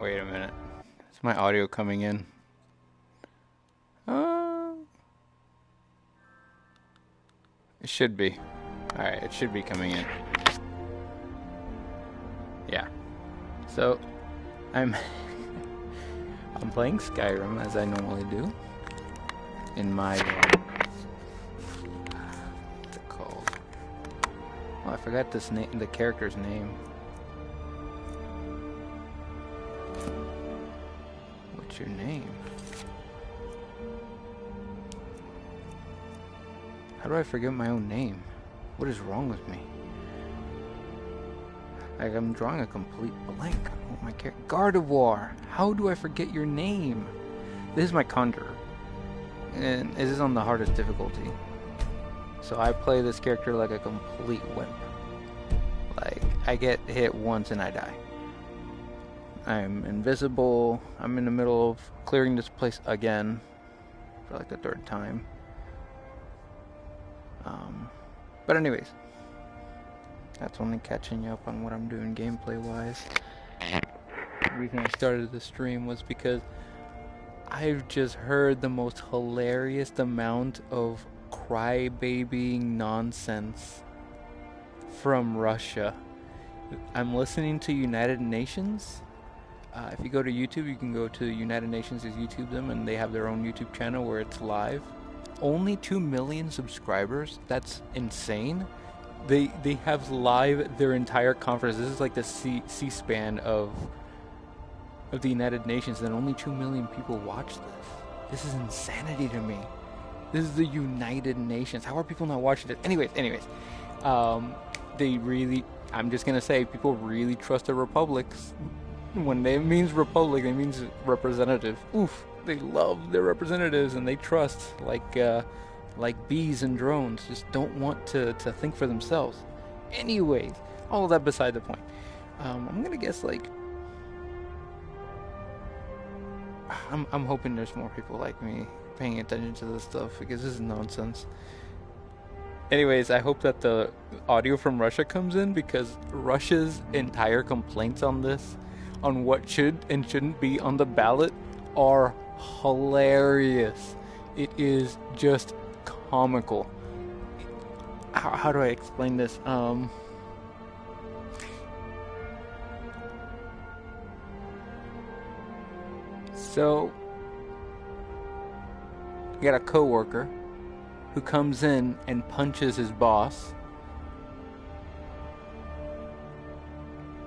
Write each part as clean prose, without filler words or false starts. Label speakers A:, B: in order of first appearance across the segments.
A: Wait a minute. Is my audio coming in? Uh, it should be. Alright, it should be coming in. Yeah. So, I'm I'm playing Skyrim as I normally do. In my what's it called? Oh, I forgot this name, the character's name. What's your name? How do I forget my own name? What is wrong with me? Like, I'm drawing a complete blank. Oh, my character. Gardevoir! How do I forget your name? This is my Conjurer. And this is on the hardest difficulty. So I play this character like a complete wimp. Like, I get hit once and I die. I'm invisible. I'm in the middle of clearing this place again. For like the third time. But anyways. That's only catching you up on what I'm doing gameplay-wise. The reason I started the stream was because I've just heard the most hilarious amount of crybabying nonsense from Russia. I'm listening to United Nations. If you go to YouTube, you can go to United Nations, is YouTube them, and they have their own YouTube channel where it's live. Only 2 million subscribers? That's insane. They have live their entire conference. This is like the C-SPAN of the United Nations, and only 2 million people watch this. This is insanity to me. This is the United Nations. How are people not watching this? Anyways, they really, I'm just gonna say, people really trust the republics. When it means republic, it means representative. Oof, they love their representatives and they trust like bees and drones. Just don't want to think for themselves. Anyways, all of that beside the point. I'm gonna guess like I'm hoping there's more people like me paying attention to this stuff because this is nonsense. Anyways, I hope that the audio from Russia comes in because Russia's entire complaints on this, on what should and shouldn't be on the ballot, are hilarious. It is just comical. How do I explain this? So, you got a coworker who comes in and punches his boss,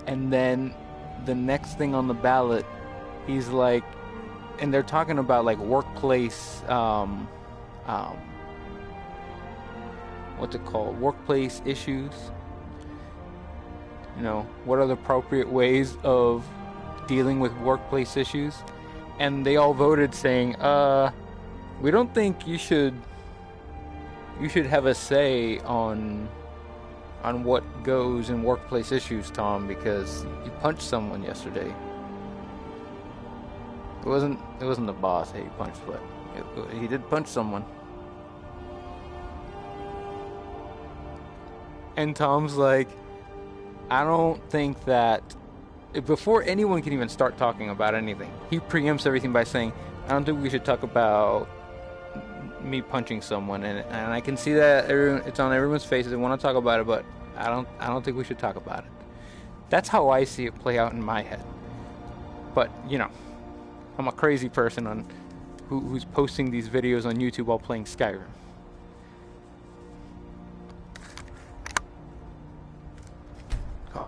A: and then the next thing on the ballot, he's like, and they're talking about like workplace, what's it called? Workplace issues. You know, what are the appropriate ways of dealing with workplace issues? And they all voted saying, we don't think you should have a say on what goes in workplace issues, Tom, because you punched someone yesterday. It wasn't the boss that he punched, but he did punch someone. And Tom's like, I don't think that, before anyone can even start talking about anything, he preempts everything by saying, I don't think we should talk about me punching someone, and I can see that it's on everyone's faces. They want to talk about it, but I don't think we should talk about it. That's how I see it play out in my head. But you know, I'm a crazy person who's posting these videos on YouTube while playing Skyrim. Oh,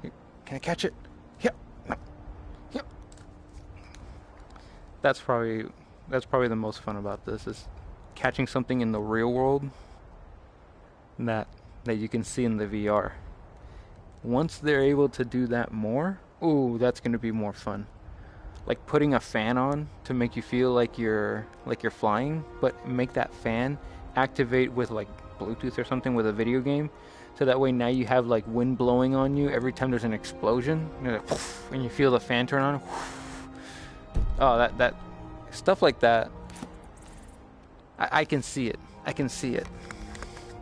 A: here, can I catch it? Yep. No. Yep. That's probably the most fun about this, is catching something in the real world that you can see in the VR. Once they're able to do that more, ooh, that's going to be more fun. Like putting a fan on to make you feel like you're flying, but make that fan activate with like Bluetooth or something with a video game, so that way now you have like wind blowing on you every time there's an explosion, and you're like, and you feel the fan turn on. Oh, that stuff like that. I can see it. I can see it.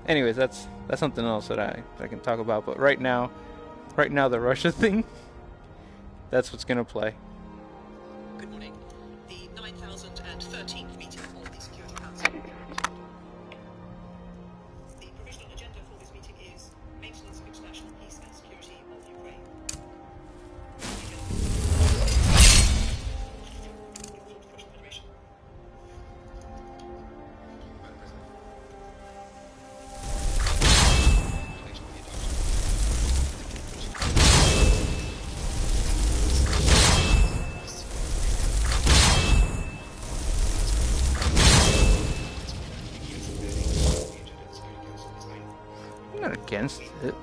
A: Anyways, that's something else that I can talk about. But right now the Russia thing, that's what's gonna play. against it.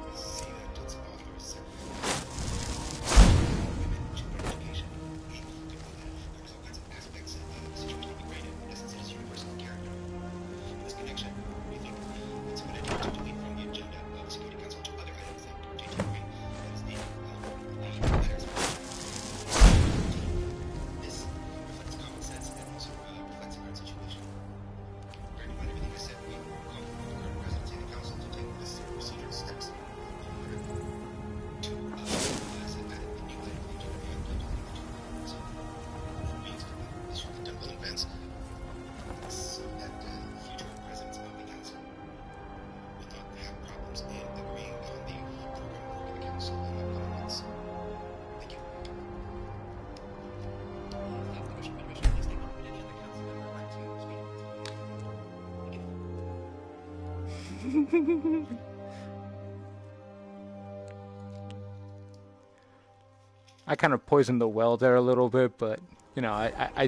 A: I kind of poisoned the well there a little bit, but you know, I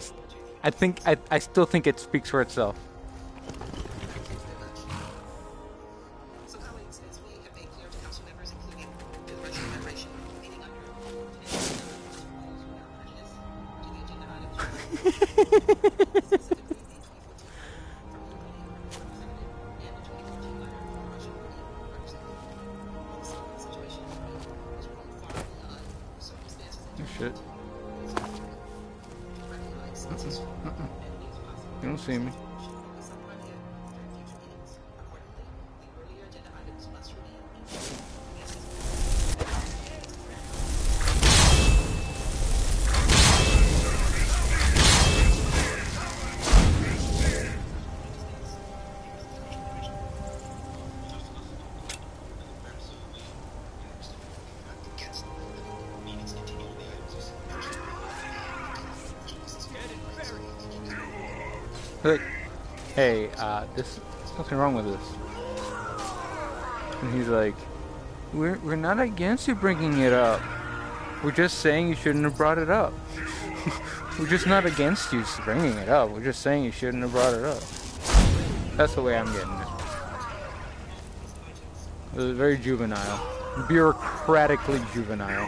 A: still think it speaks for itself. Shit. You don't see me. Like, hey, there's something wrong with this. And he's like, we're not against you bringing it up. We're just saying you shouldn't have brought it up. We're just not against you bringing it up. We're just saying you shouldn't have brought it up. That's the way I'm getting it. It was very juvenile. Bureaucratically juvenile.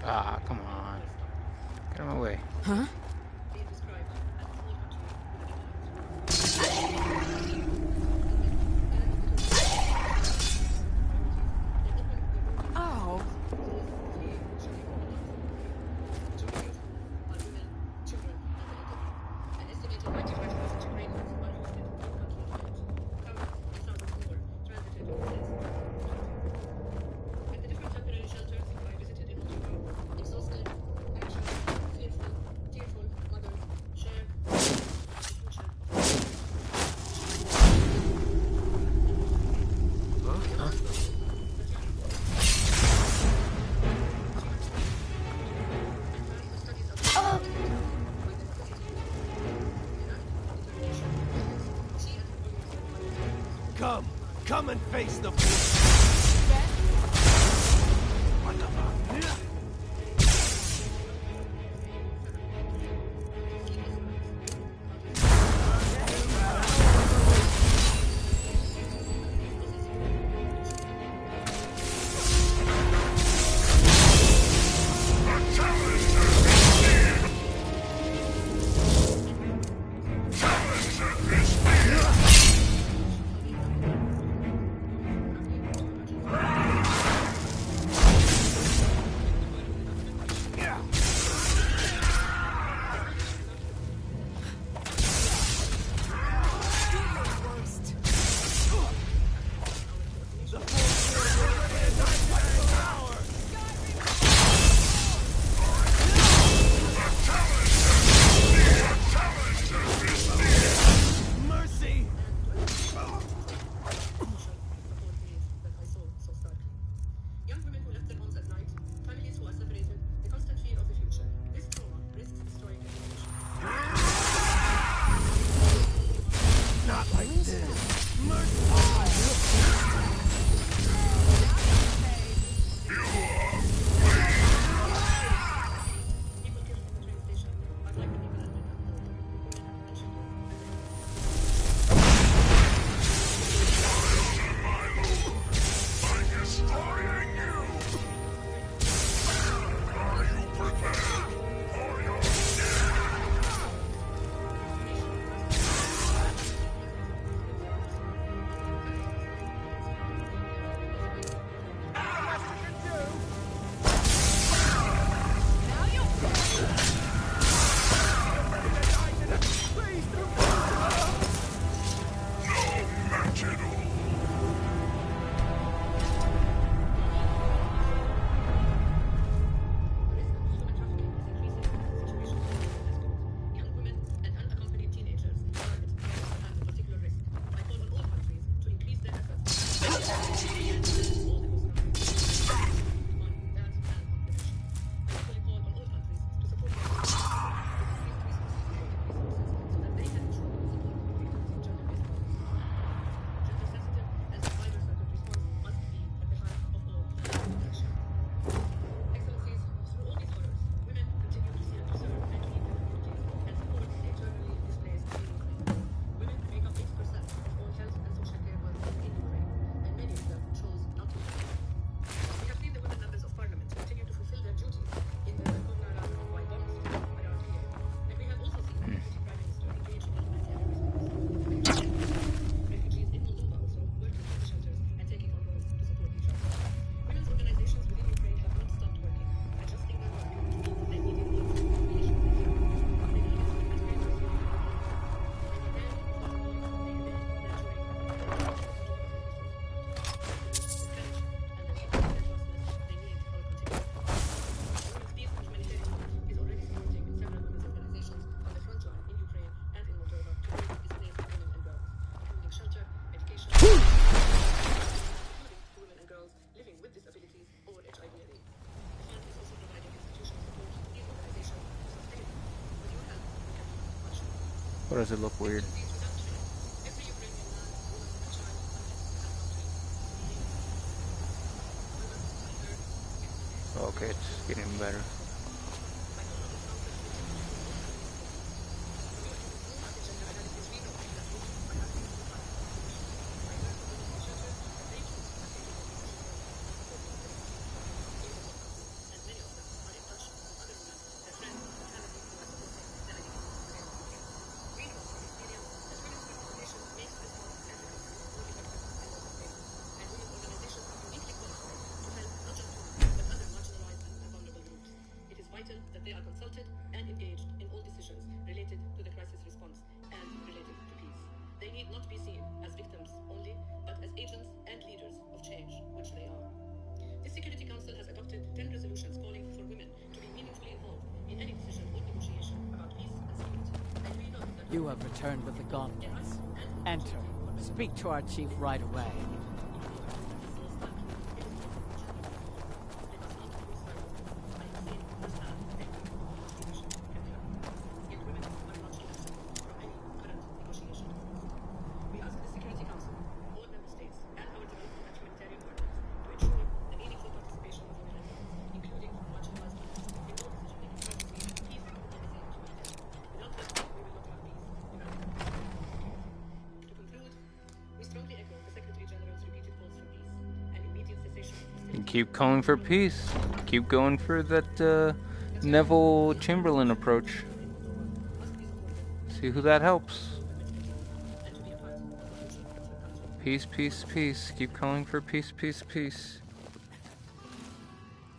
A: Ah, come on. Get out of my way.
B: Huh? Oh. Come and face the what the fuck?
A: Or does it look weird? Okay, it's getting better.
C: That they are consulted and engaged in all decisions related to the crisis response and related to peace. They need not be seen as victims only, but as agents and leaders of change, which they are. The Security Council has adopted 10 resolutions calling for women to be meaningfully involved in any decision or negotiation about peace and security. And we know that
D: You have returned with the gauntlets. Enter. Speak to our chief right away.
C: we ask the Security Council, all member states, and
A: keep calling for peace. Keep going for that Neville Chamberlain approach. See who that helps. Peace, peace, peace. Keep calling for peace, peace, peace.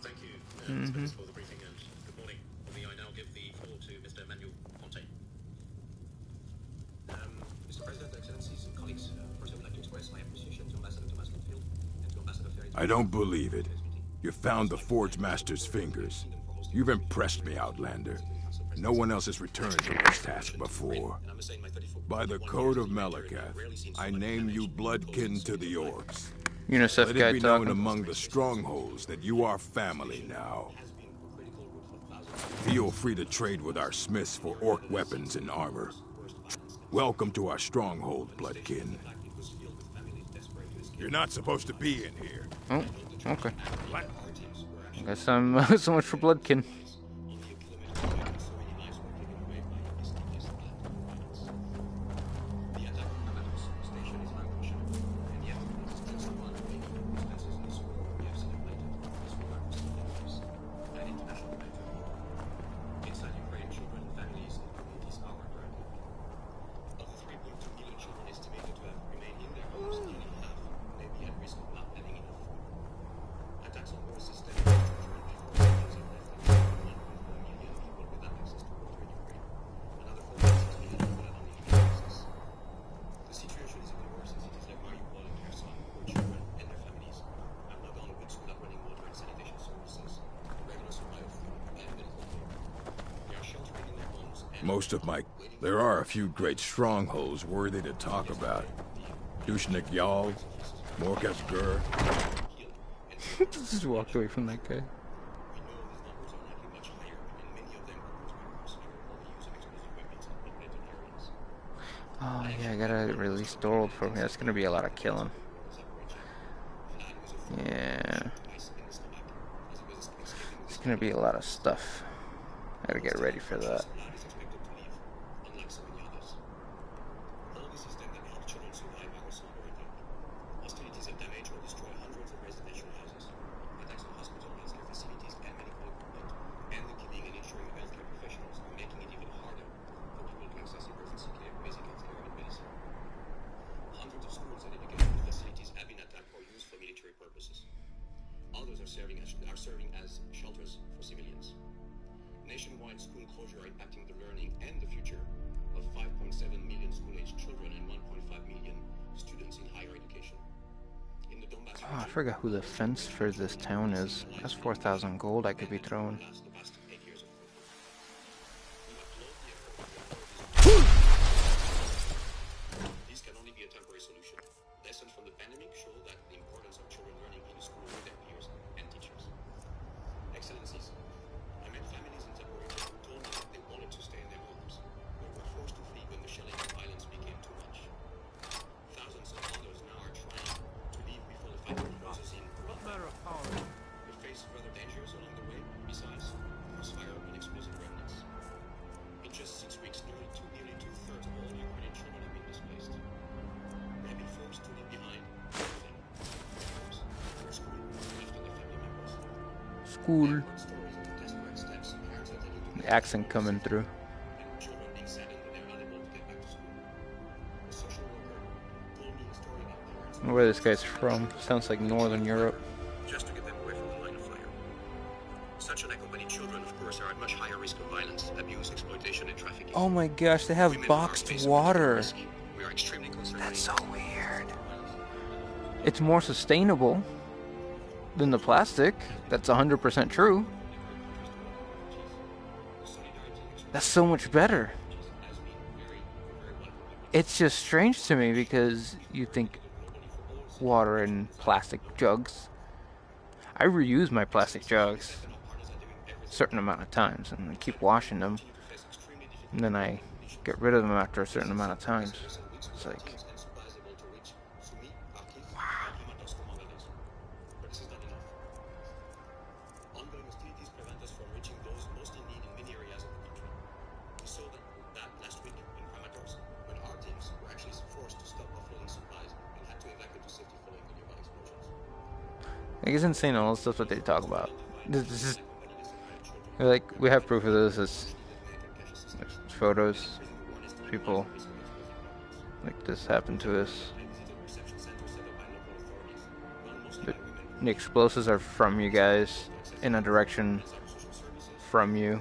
E: Thank you, Mr. for the briefing, and good morning. May I now give the floor to Mr. Manuel Conte. Mr. President, Excellencies, and colleagues, first I would like to express my appreciation to Ambassador Thomas Linfield and to Ambassador Ferry.
F: I don't believe it. You found the Forge Master's fingers. You've impressed me, Outlander. No one else has returned to this task before. By the Code of Malakath, I name you bloodkin to the orcs.
A: UNICEF
F: Let
A: guy
F: it be known
A: talking.
F: among the strongholds that you are family now. Feel free to trade with our smiths for orc weapons and armor. Welcome to our stronghold, bloodkin. You're not supposed to be in here.
A: Oh, okay. Guess I'm so much for bloodkin.
F: There are a few great strongholds worthy to talk about. Dushnik Yal, Morkas Gur.
A: Just walked away from that guy. Oh yeah, I gotta release Thorold for me. That's gonna be a lot of killing. Yeah. It's gonna be a lot of stuff. I gotta get ready for that. Oh, I forgot who the fence for this town is. That's 4,000 gold I could be throwing.
E: This can only be a temporary solution. Lessons from the pandemic show that the importance of children learning in school with their peers and teachers. Excellencies, I met families in Zaporizhia who told me that they wanted to stay in their homes, but were forced to flee when the shelling of violence became too much. Thousands of others now are trying to leave before the fighting closes in.
B: What matter of power?
E: They face further dangers along the way, besides crossfire and explosive remnants. In just 6 weeks, nearly two-thirds of all Ukrainian children have been displaced. They have been forced to leave behind everything. Their school, left on their family members.
A: School.
E: Stories of the desperate steps parents are taking to
A: The accent coming through.
E: and children being saddened when they're unable to get back to school. A social worker told me a story about parents
A: I wonder where this guy's from. Sounds like Northern Europe.
E: just to get them away from the line of fire. Such unaccompanied children, of course, are at much higher risk of violence, abuse, exploitation, and trafficking.
A: Oh my gosh, they have
E: Women are
A: boxed
E: faced with
A: water.
E: risk. We are extremely concerned.
A: That's so weird. It's more sustainable than the plastic. That's 100% true. That's so much better. It's just strange to me because you think water in plastic jugs. I reuse my plastic jugs a certain amount of times and I keep washing them. And then I get rid of them after a certain amount of times. It's like,
E: Ongoing hostilities prevent us from reaching those most in need in many areas of the country. We saw that last week in Kramatorsk, when our teams were actually forced to stop offloading supplies and had to evacuate to safety following the nearby explosions.
A: Like, it's insane all the stuff that they talk about. This is like, we have proof of this. It's photos, people. Like, this happened to us. The explosives are from you guys, in a direction from you.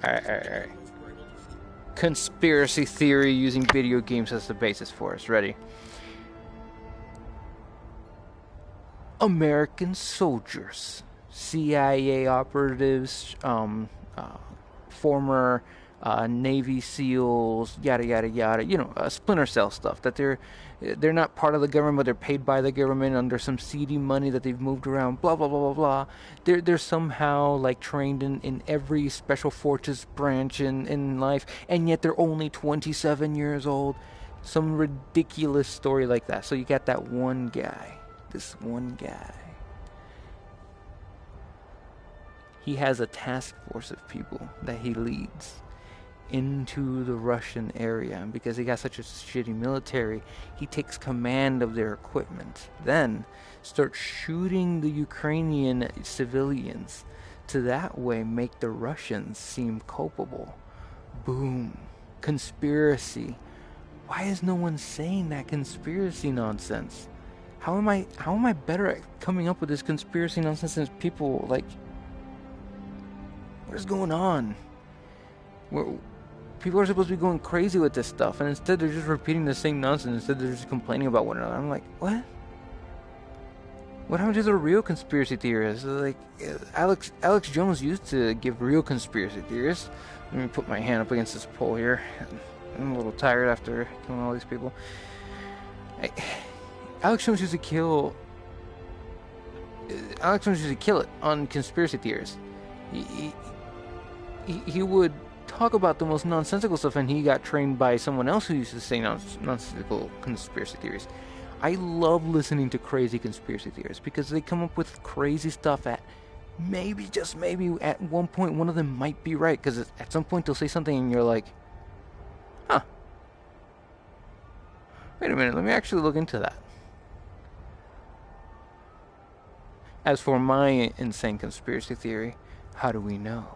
A: Alright. Conspiracy theory using video games as the basis for us. Ready? American soldiers, CIA operatives, former Navy SEALs, yada yada yada. You know, Splinter Cell stuff. That they're not part of the government, but they're paid by the government under some seedy money that they've moved around. Blah blah blah blah blah. They're somehow like trained in every special forces branch in life, and yet they're only 27 years old. Some ridiculous story like that. So you got that one guy. This one guy. He has a task force of people that he leads into the Russian area. And because he got such a shitty military, he takes command of their equipment. Then starts shooting the Ukrainian civilians to that way make the Russians seem culpable. Boom. Conspiracy. Why is no one saying that conspiracy nonsense? How am I better at coming up with this conspiracy nonsense than people? Like, what is going on? People are supposed to be going crazy with this stuff, and instead they're just repeating the same nonsense. Instead they're just complaining about one another. I'm like, what? What happened to the real conspiracy theorists? Like, Alex Jones used to give real conspiracy theories. Let me put my hand up against this pole here. I'm a little tired after killing all these people. Alex Jones used to kill it on conspiracy theories. He would talk about the most nonsensical stuff, and he got trained by someone else who used to say nonsensical conspiracy theories. I love listening to crazy conspiracy theories because they come up with crazy stuff at maybe, just maybe, at one point one of them might be right, because at some point they'll say something and you're like, huh, wait a minute, let me actually look into that. As for my insane conspiracy theory, how do we know?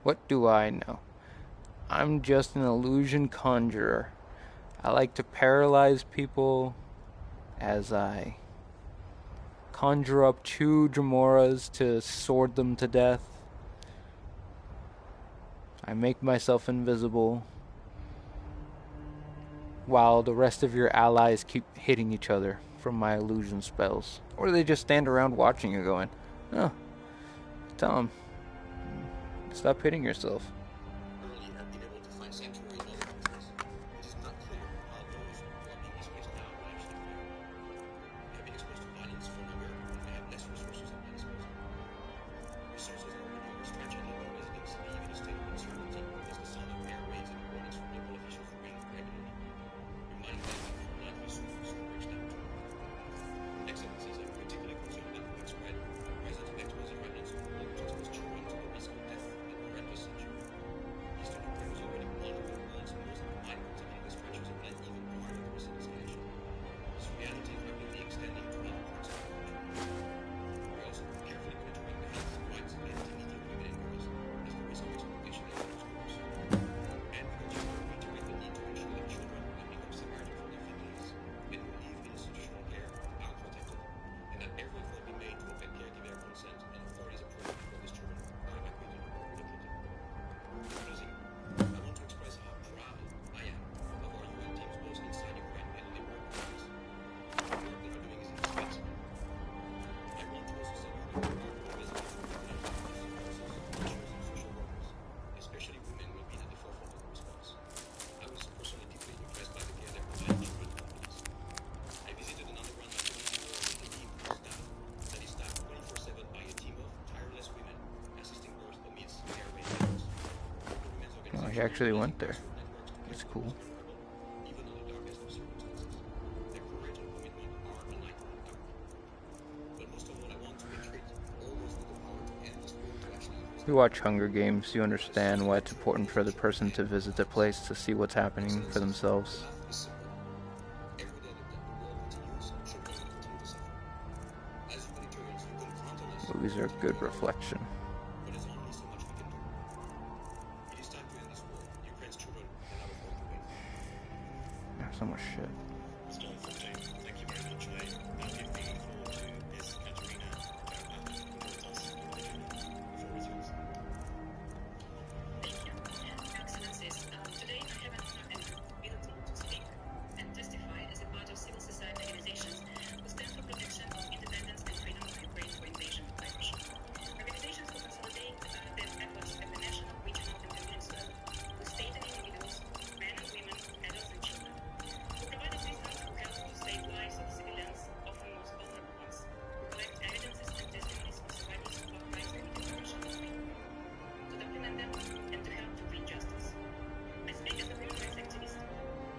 A: What do I know? I'm just an illusion conjurer. I like to paralyze people as I conjure up 2 Jamoras to sword them to death. I make myself invisible while the rest of your allies keep hitting each other from my illusion spells. Or they just stand around watching you going, oh, tell them, stop hitting yourself.
E: Early have been able to find sanctuary in other countries. It is not clear how those watching this place now will actually fare. They have been exposed to violence for longer and they have less resources at their disposal. Resources are renewed tragedy, but residents live in a state of uncertainty as the sound of air raids and warnings from local officials ring regularly, reminding them that frontline resources will reach them too. Excellencies are particularly concerned that widespread resident actors and remnants will expose children to the risk of death and horrendous suffering. Eastern Ukraine is already one of the world's most violent contaminated stretches of land even prior to recent escalation. This reality is rapidly extending to other parts of the country. We're also carefully monitoring the health, rights, and dignity of women and girls as the risk of exploitation in those groups. And we continue reiterating the need to ensure that children who have become separated from their families and who live in institutional care are protected, and that every effort be made to obtain caregiver consent and authorities approval before these children are evacuated or relocated. In closing, I want to express how proud I am of our UN teams both inside Ukraine and in their work countries. The work they are doing is indispensable. I want to also salute our local residents and teachers and social workers, especially women who have been at the forefront of the response. I was personally deeply impressed by the care they provide children and families. I visited an underground maternity ward with a team of staff that is staffed 24/7 by a team of tireless women assisting birth amidst air raid efforts. Local women's
A: Oh, he
E: organizations
A: actually
E: are
A: went there.
E: networks to care
A: That's
E: for
A: cool.
E: those vulnerable, even in the darkest of circumstances. Their courage and commitment are unlike others. But most
A: If you watch Hunger Games, you understand why it's important for the person to visit the place to see what's happening for themselves. Movies are a good reflection. There's so much shit.
E: Thank you very much. I'm looking forward to this Katerina
C: Thank you, Your Excellencies. Today I have an honor and responsibility to speak and testify as a part of civil society organizations who stand for protection of independence and freedom of Ukraine for invasion by Russia. Organizations who consolidate their efforts at the national, regional, and community level, who state and individuals, men and women, adults and children, who provide assistance, who help to save lives of civilians, often most vulnerable ones, who collect evidences and testimonies of survivors of crimes committed by Russia and Ukraine, to document them and to help to bring justice. I speak as a human rights activist,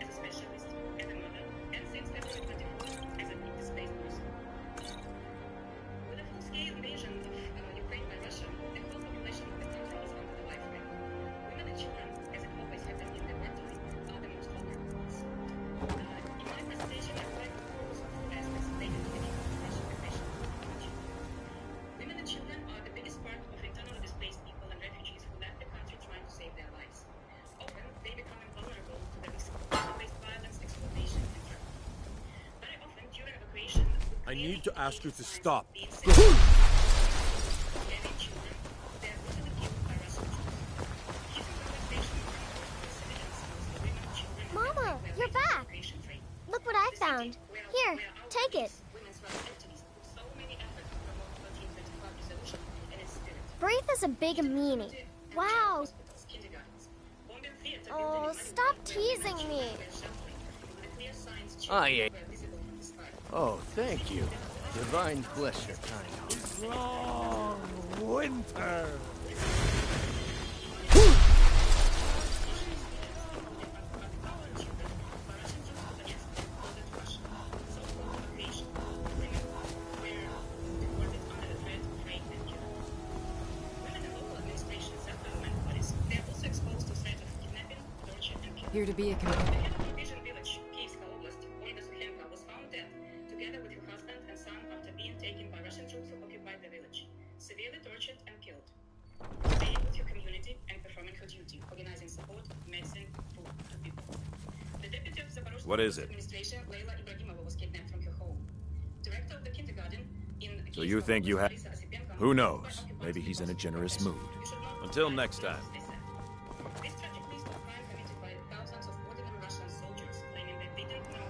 C: as a specialist, as a mother, and since February 24, as a displaced person. With a full-scale invasion of Ukraine by Russia, the whole population of the country is under the life threat. Women and children, as it always happened in the wartime, are the most vulnerable ones. In my presentation, I would like to focus on four aspects related to the impact of Russian aggression on women and children. Women and children are the biggest part of internally displaced people and refugees who left the country trying to save their lives. Often, they become invulnerable to the risk of gender-based violence, exploitation, and trafficking. Very often, during evacuation,
B: I need to ask you to stop.
G: Mama, you're back. Look what I found. Here, take it. Breathe is a big meanie. Wow. Oh, stop teasing me.
B: I ain't. Oh, thank you. Divine bless your kind.
H: Long winter.
I: Here to be a companion.
C: Together with her husband and son after being taken by Russian troops who occupied the village, severely tortured and killed. Staying with her community and performing her duty, organizing support, medicine, food to people. The deputy of Zaporozhye
B: What is it?
C: administration, Leila Ibrahimova, was kidnapped from her home. Director of the kindergarten in
B: So you think you have... Who knows? Maybe he's in a generous mood. Until next time.
C: This tragic list of crime committed by thousands of ordinary Russian soldiers claiming that they don't know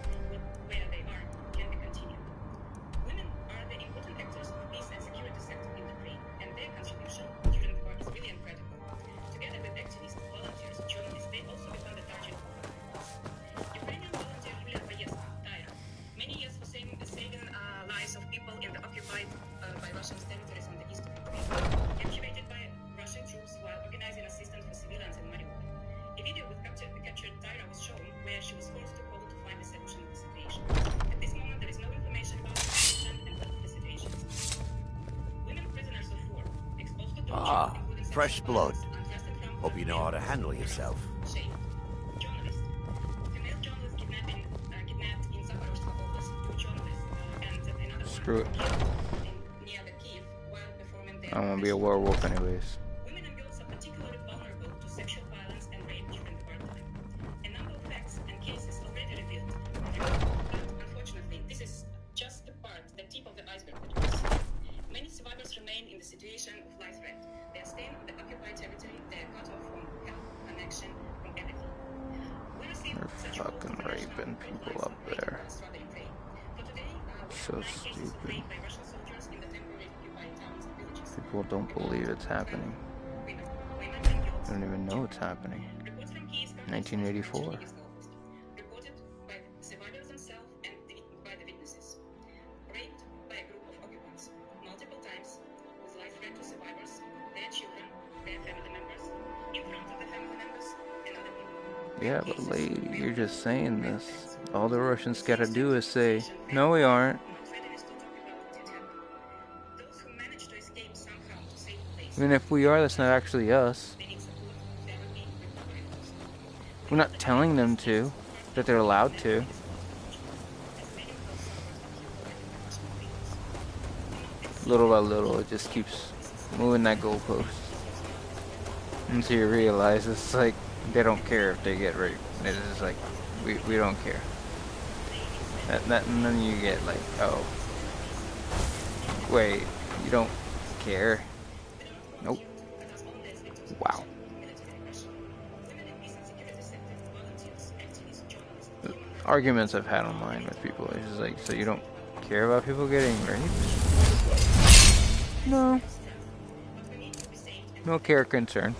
C: where they are can be continued. Women are the important actors of peace and security sector in Ukraine, and their contribution during the war is really incredible. Together with activists, volunteers, journalists, they also become the target of violence. Ukrainian volunteer Yulia Taya, many years for saving lives of people in the occupied by Russian territories on the east of Ukraine, captured by Russian troops while organizing assistance for civilians in Mariupol. A video with captured Tyra was shown where she was forced to call to find a solution of the situation. At this moment, there is no information about the situation and what the situation is. Women prisoners of war, exposed to torture, including
B: fresh
C: sexual
B: blood.
C: violence, untrusted from
B: Hope you know how to handle yourself.
C: Shame. Journalist. Female journalist kidnapped in Zaporozhye Oblast. Two journalists and another
A: Screw it.
C: one near the Kiev while performing their
A: I don't want to be a werewolf anyways.
C: Women and girls are particularly vulnerable to sexual violence and rape during the wartime. A number of facts and cases already revealed, but unfortunately, this is just the tip of the iceberg that we see. Many survivors remain in the situation of life threat. They are staying on the occupied territory. They are cut off from help, connection, from everything. We receive such
A: Fucking raping people up there. So stupid. People don't believe it's happening. They don't even know it's happening. 1984.
C: Reported by survivors themselves and by the witnesses. Raped by a group of occupants multiple times with life threat to survivors, their children, their family members, in front of the family members, and other people.
A: Yeah, but lady, you're just saying this. All the Russians gotta do is say, no we aren't.
C: Not readiness to talk about what had happened. Those who managed to escape somehow to safe place
A: Even if we are, that's not actually us. We're not telling them to, that they're allowed to. Little by little, it just keeps moving that goalpost. Until you realize it's like, they don't care if they get raped. It's just like, we don't care. And then you get like, oh. Wait, you don't care? Nope. Wow. The arguments I've had online with people is just like, so you don't care about people getting raped? No. No care or concern.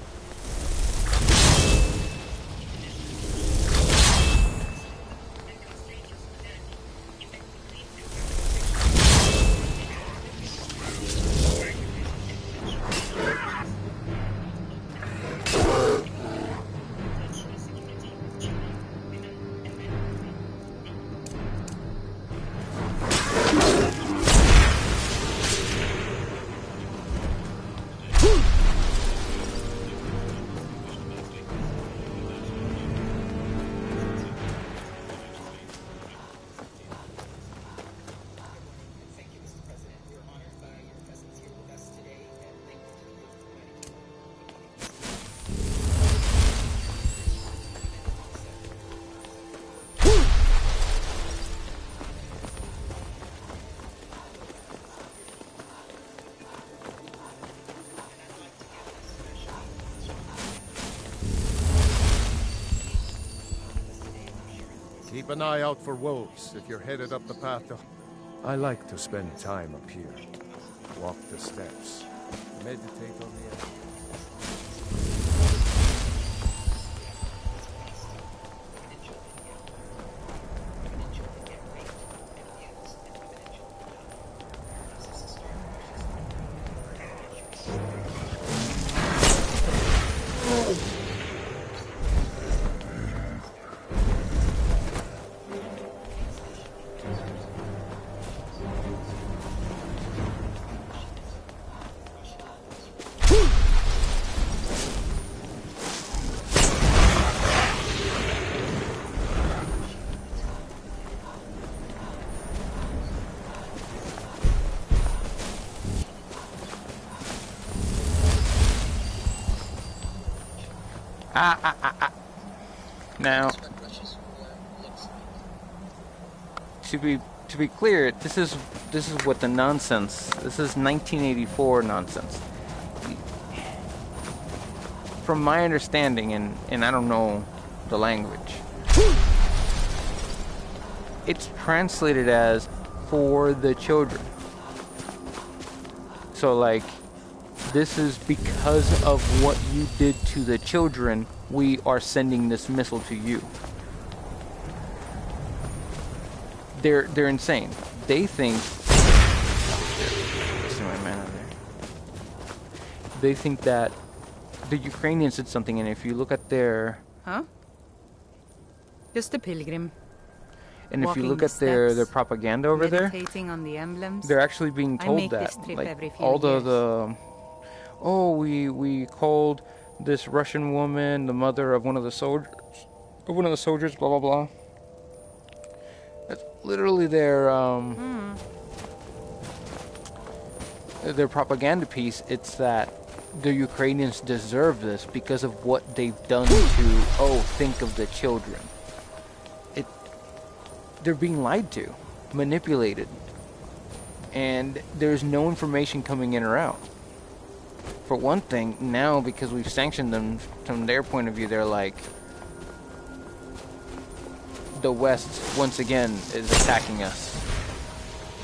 H: Keep an eye out for wolves if you're headed up the path. I like to spend time up here. Walk the steps. Meditate on the end.
A: Now, to be clear, this is what the nonsense. This is 1984 nonsense. From my understanding, and I don't know the language, it's translated as "for the children." So, like, this is because of what you did to the children. We are sending this missile to you. They're insane. They think. They think that the Ukrainians did something, and if you look at their.
J: Huh? Just a pilgrim.
A: And if you look at their propaganda over there,
J: on the emblems.
A: They're actually being told that, like, all we called this Russian woman the mother of one of the soldiers, blah blah blah. That's literally their propaganda piece. It's that the Ukrainians deserve this because of what they've done to think of the children. They're being lied to, manipulated, and there's no information coming in or out. For one thing, now because we've sanctioned them, from their point of view, they're like, the West once again is attacking us.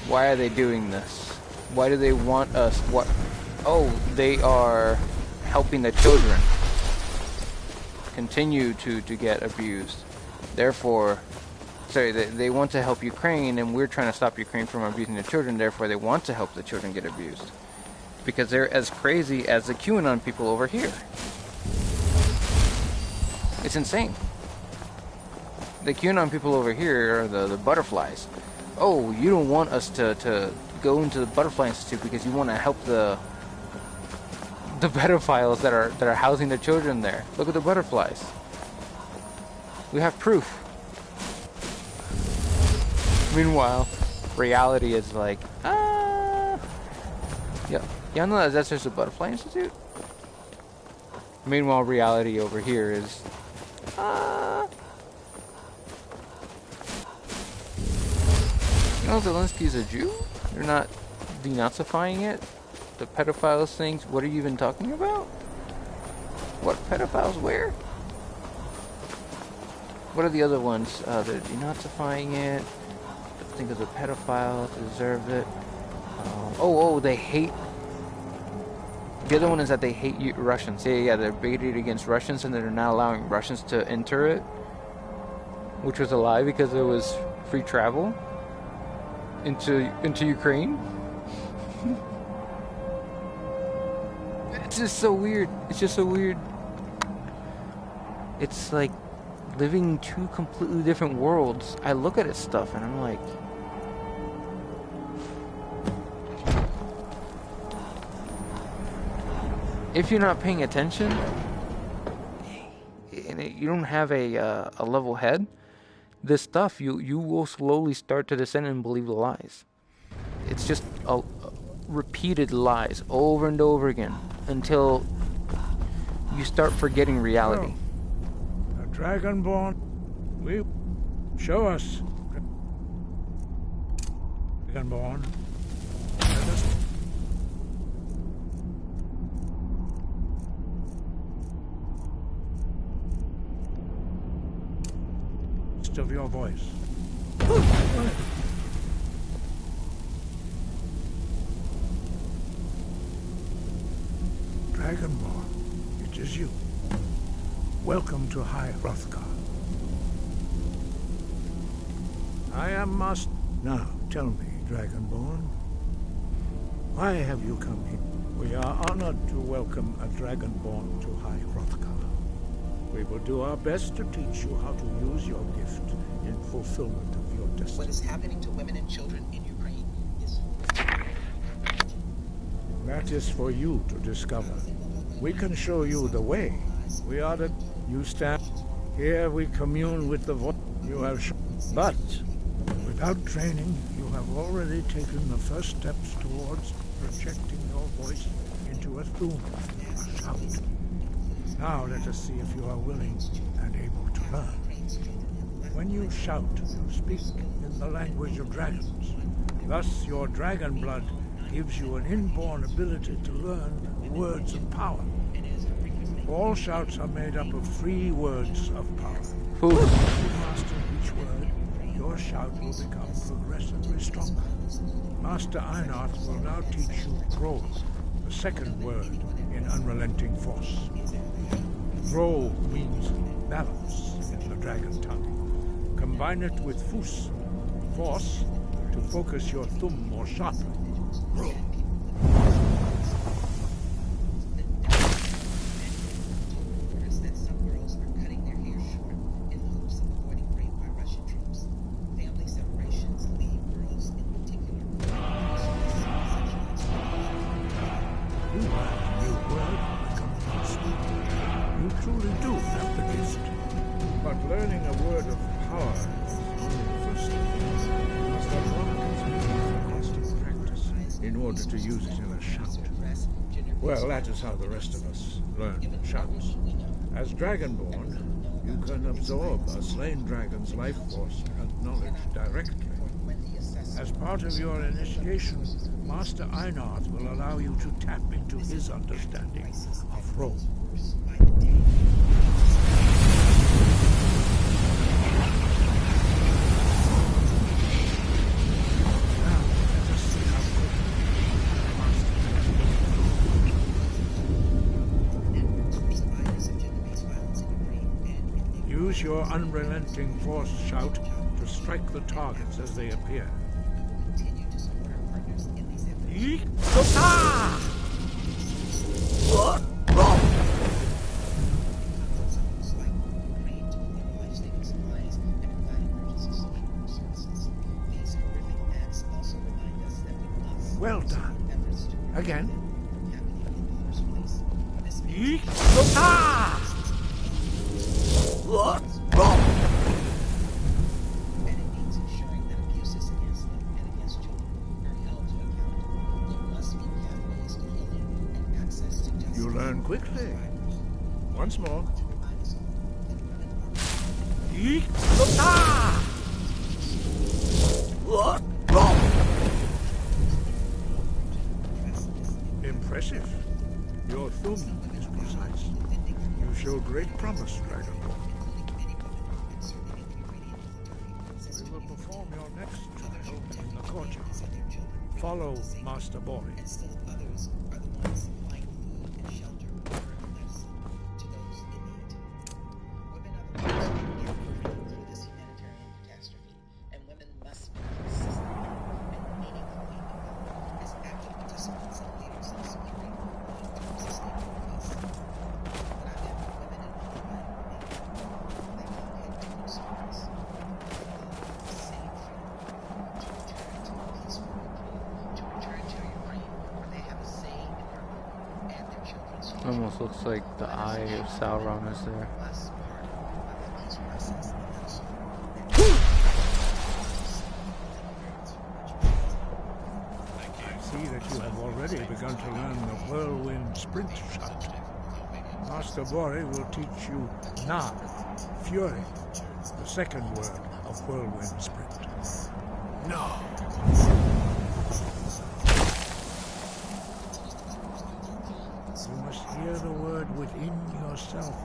A: Why are they doing this? Why do they want us? What? Oh, they are helping the children continue to get abused. Therefore, they want to help Ukraine, and we're trying to stop Ukraine from abusing the children. Therefore, they want to help the children get abused. Because they're as crazy as the QAnon people over here. It's insane. The QAnon people over here are the butterflies. Oh, you don't want us to go into the Butterfly Institute because you want to help the the pedophiles that are housing the children there. Look at the butterflies. We have proof. Meanwhile, reality is like, yeah, y'all know that's just a butterfly institute. Meanwhile, reality over here is, you know, Zelensky's a Jew. They're not denazifying it. The pedophiles things. What are you even talking about? What pedophiles where? What are the other ones? They're denazifying it. Think of the pedophiles deserve it. They hate. The other one is that they hate Russians. Yeah, they're baited against Russians, and they're not allowing Russians to enter it, which was a lie because it was free travel into Ukraine. It's just so weird. It's just so weird. It's like living two completely different worlds. I look at this stuff and I'm like, if you're not paying attention and you don't have a level head, this stuff you will slowly start to descend and believe the lies. It's just repeated lies over and over again until you start forgetting reality.
K: A Dragonborn, we show us. Dragonborn. Of your voice. Dragonborn, it is you. Welcome to High Hrothgar. I am Master. Now, tell me, Dragonborn, why have you come here? We are honored to welcome a Dragonborn to High Hrothgar. We will do our best to teach you how to use your gift in fulfillment of your destiny.
L: What is happening to women and children in Ukraine is...
K: That is for you to discover. We can show you the way. We are the... You stand... Here we commune with the voice you have shown. But, without training, you have already taken the first steps towards projecting your voice into a thum, a shout. Now let us see if you are willing and able to learn. When you shout, you speak in the language of dragons. Thus, your dragon blood gives you an inborn ability to learn words of power. All shouts are made up of 3 words of power. If you master each word, your shout will become progressively stronger. Master Einarth will now teach you Throw, the second word in Unrelenting Force. Throw means balance in the dragon tongue. Combine it with Fus, force, to focus your thumb more sharply. Throw. To use it in a shout. Well, that is how the rest of us learn shouts. As Dragonborn, you can absorb a slain dragon's life force and knowledge directly. As part of your initiation, Master Einarth will allow you to tap into his understanding of role. Use your unrelenting force shout to strike the targets as they appear. Well done. Again.
L: And it means ensuring that abuses against them and against children are held to account. There must be pathways to healing and access to justice.
K: You learn quickly. Once more. Impressive. Your thumb is precise. You show great promise, Dragonborn. We will perform your next trial in the courtyard. Follow Master Bori.
L: And still others are the ones supplying food and shelter for medicine to those in need. Women are the ones who are getting through this humanitarian catastrophe, and women must be consistently and meaningfully involved as active participants and leaders in securing and sustaining peace. When I met with women in Hominem, they all had different stories. They all want the same freedom to return to a peaceful Ukraine, to return to a Ukraine where they have a say in their own and their children's future.
A: Almost looks like the eye of Sauron is there.
L: Was part of the peace process and also
K: I see that you have already begun to learn the whirlwind sprint shot. Master Bori will teach you Na, Fury, the second word of whirlwind sprint.
F: No.
K: You must hear the word within yourself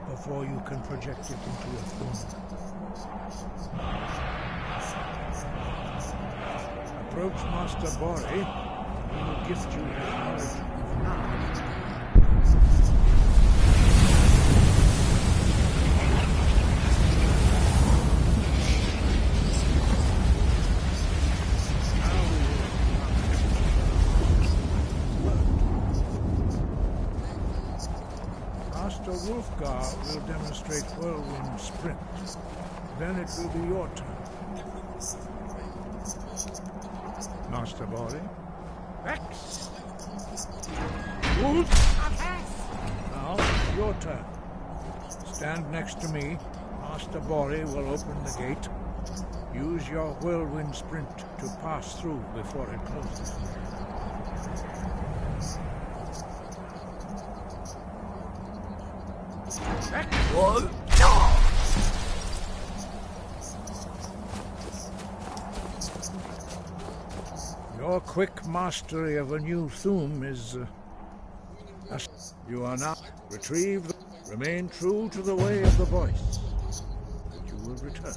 K: before you can project it into a thumb. Approach Master Bori, and he will gift you his knowledge of Na. Master Wolfgar will demonstrate whirlwind sprint. Then it will be your turn. Master Bori. X. Wolf. Now, your turn. Stand next to me. Master Bori will open the gate. Use your whirlwind sprint to pass through before it closes. Your quick mastery of a new thum is... you are now... Retrieve the... Remain true to the way of the voice, and you will return.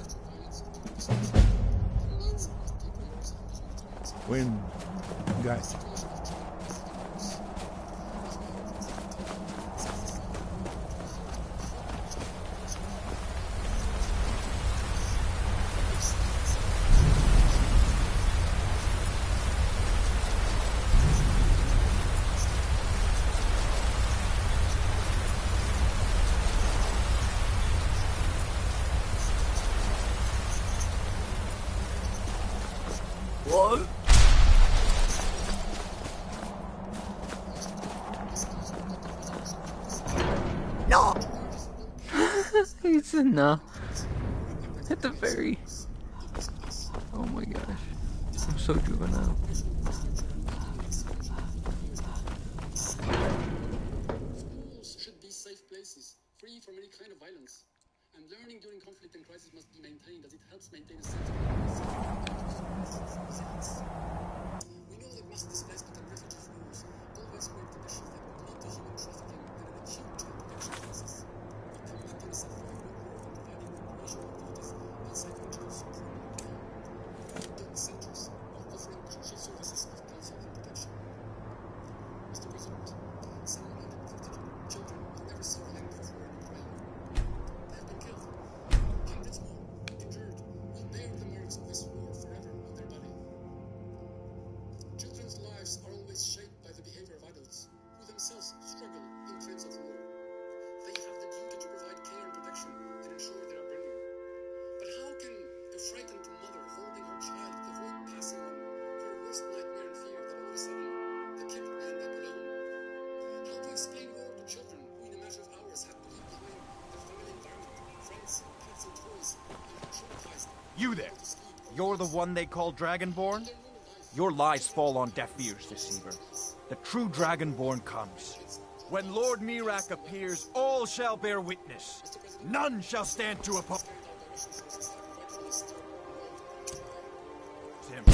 K: Wind, guide.
A: What? No! He said no. At the very... Oh my gosh. I'm so juvenile.
E: Schools should be safe places, free from any kind of violence. And learning during conflict and crisis must be maintained as it helps maintain a sense of resilience. We know that mass displacement and refugee flows always create conditions that would lead to human trafficking and an acute child protection crisis. The community is set for no more than providing recreational activities and psychological support. Build centers offering crucial services of counsel and protection. Mr. President, some 150 children will never see the light before in Ukraine. They have been killed. Hundreds more, injured, will bear the marks of this war forever on their body. Children's lives are always shaped by the behavior of adults, who themselves struggle in times of war. They have the duty to provide care and protection and ensure their upbringing. But how can a frightened mother holding her child avoid passing on her worst nightmare and fear that all of a sudden the kid will end up alone? How to explain war to children who
M: You there! You're the one they call Dragonborn? Your lies fall on deaf ears, deceiver. The true Dragonborn comes. When Lord Mirak appears, all shall bear witness. None shall stand to oppose him.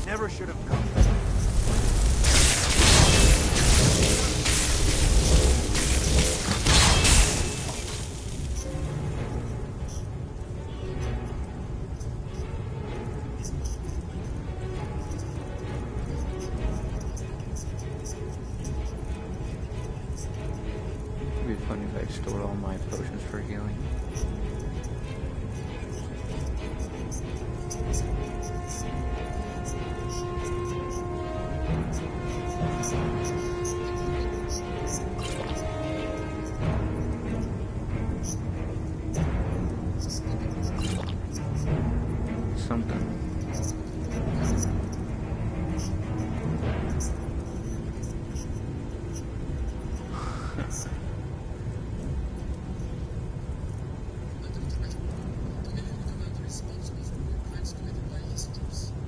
M: Never should have come.
A: It'd be funny if I stored all my potions for healing. Something.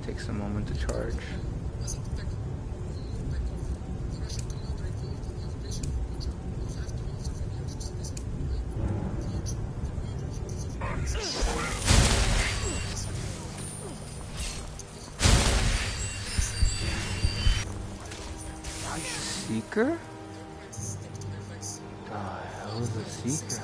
A: Takes a moment to charge. Seeker? The hell is a seeker?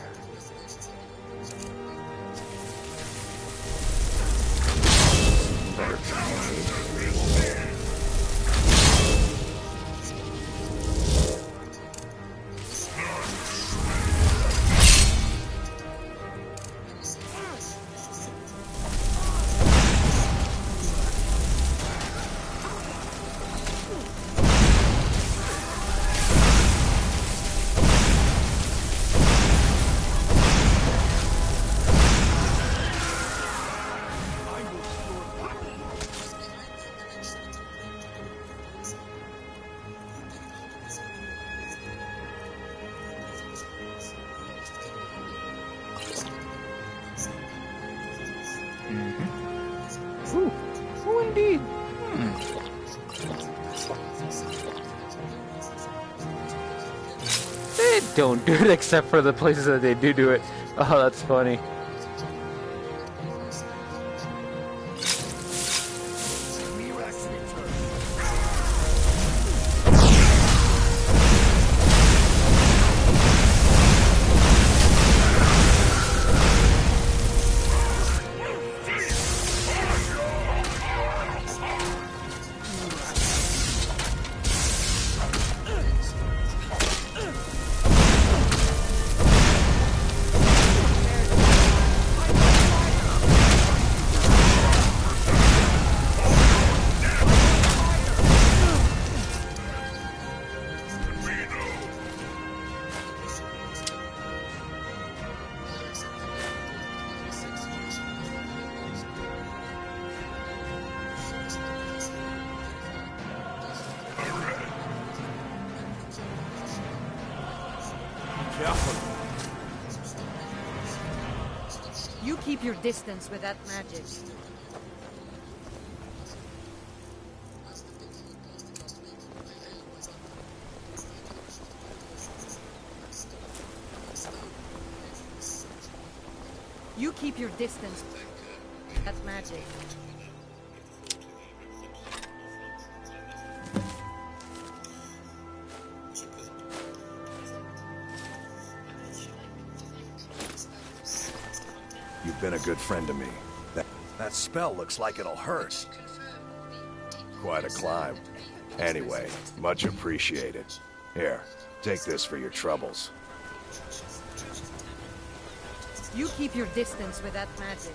A: Oh, indeed. They don't do it except for the places that they do it. Oh, that's funny.
J: You keep your distance with that magic. You keep your distance. That's magic.
B: You've been a good friend to me. That spell looks like it'll hurt. Quite a climb. Anyway, much appreciated. Here, take this for your troubles.
J: You keep your distance with that magic.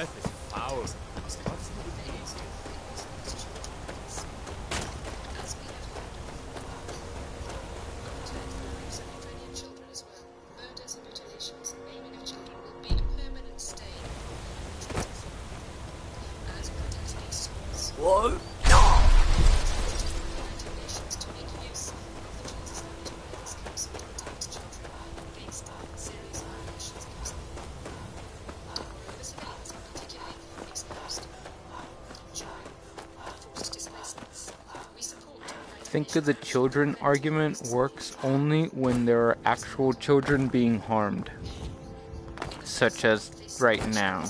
M: breath is foul.
A: What? Think of the children argument works only when there are actual children being harmed, such as right now.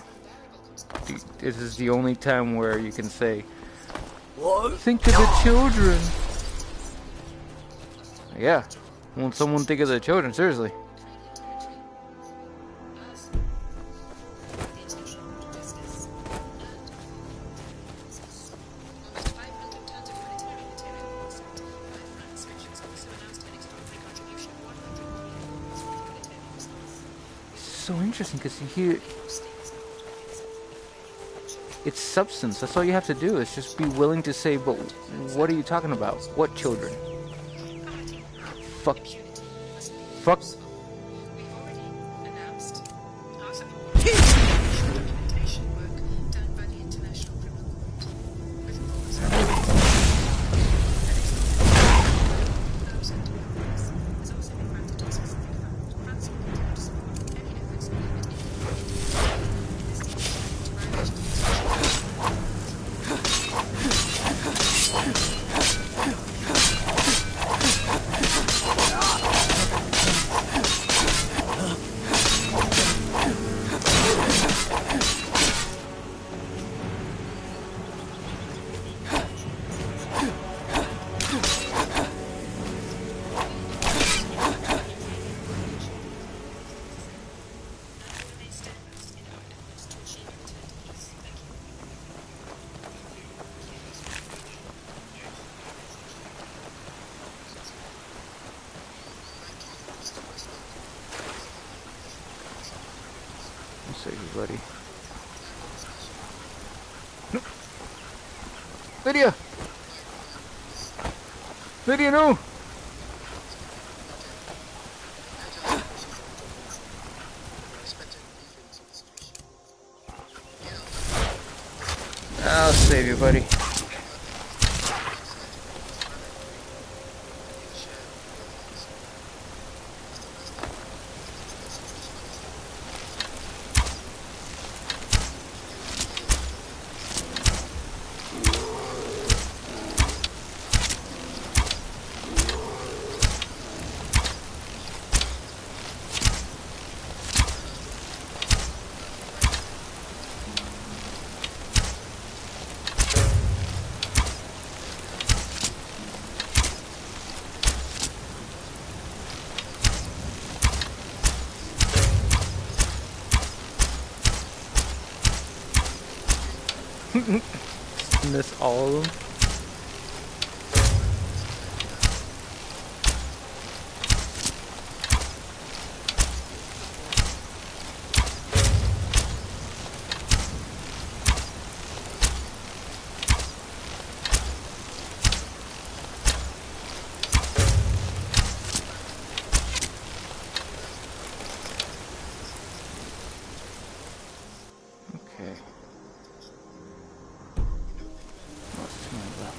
A: This is the only time where you can say, "What? Think of the children." Yeah, won't someone think of the children? Seriously. So interesting because here it's substance. That's all you have to do is just be willing to say, but what are you talking about? What children? Fuck. Fuck. Save you, buddy. No. Lydia! Lydia, no! I'll save you, buddy. Miss all of them. Okay. What's my left?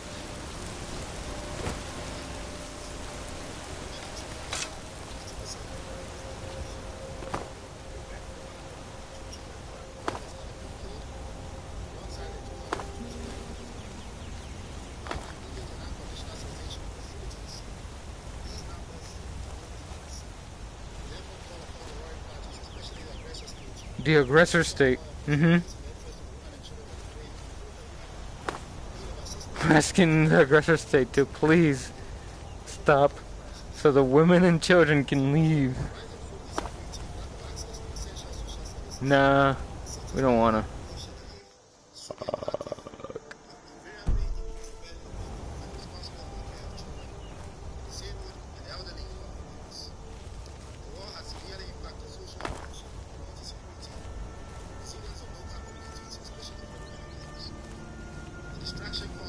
A: The aggressor state. Asking the aggressor state to please stop so the women and children can leave. Nah, we don't wanna.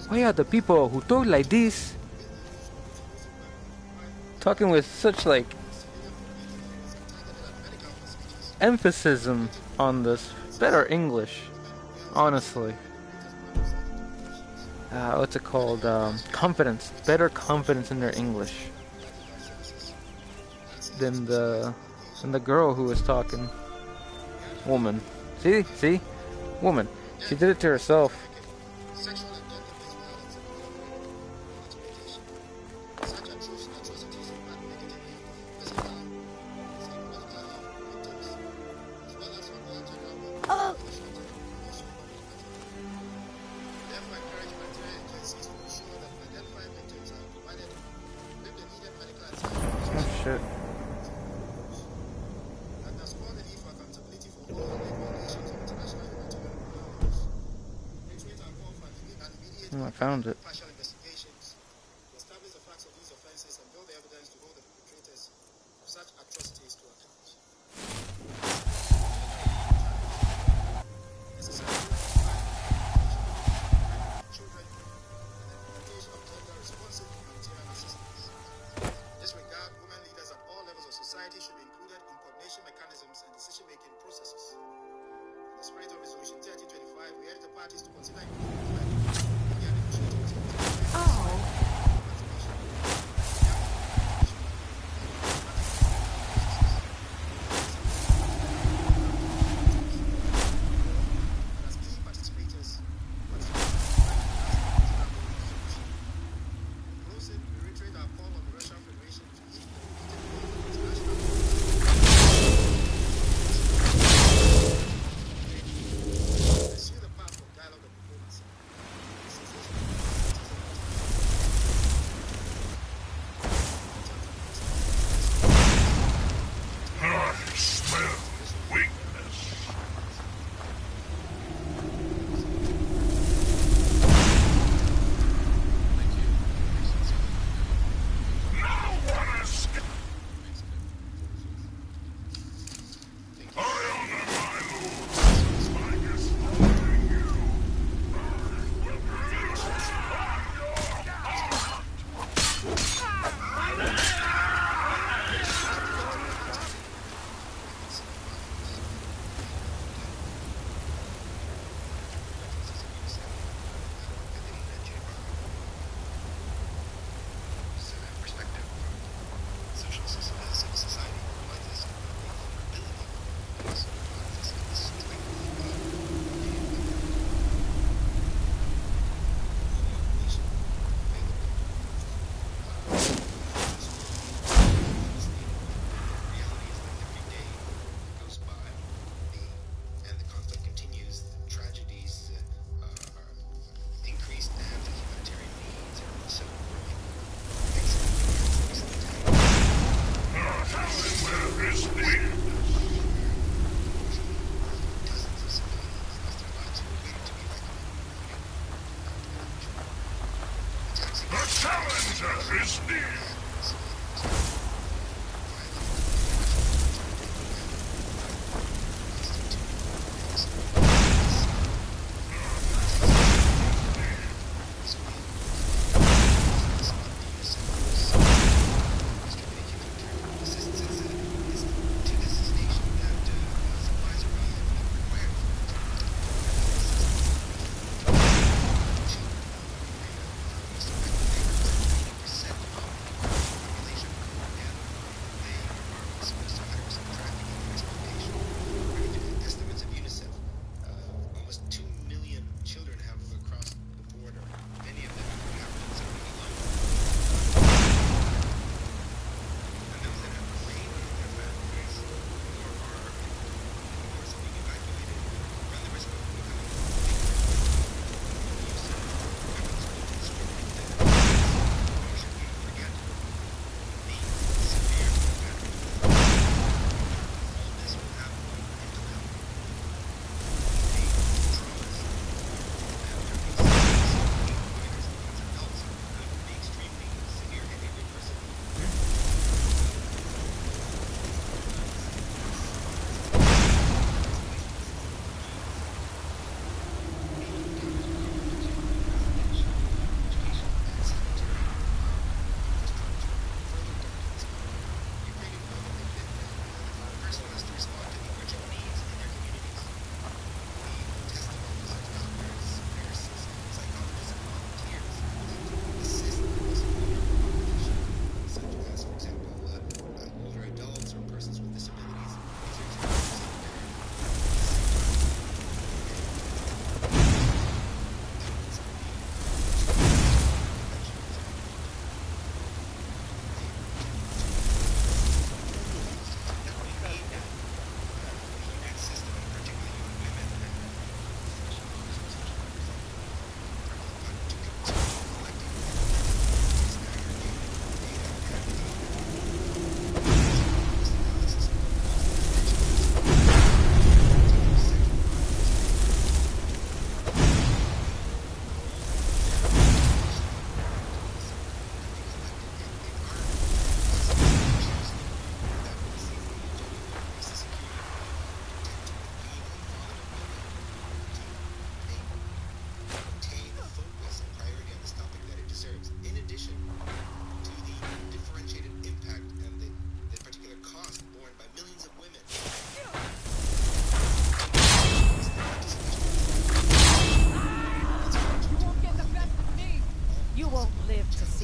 A: Why are the people who talk like this talking with such like emphasis on this? Better English, honestly. What's it called? Confidence. Better confidence in their English than the girl who was talking. Woman. See? Woman. She did it to herself.
G: Oh!
A: Oh shit. Oh, I found it.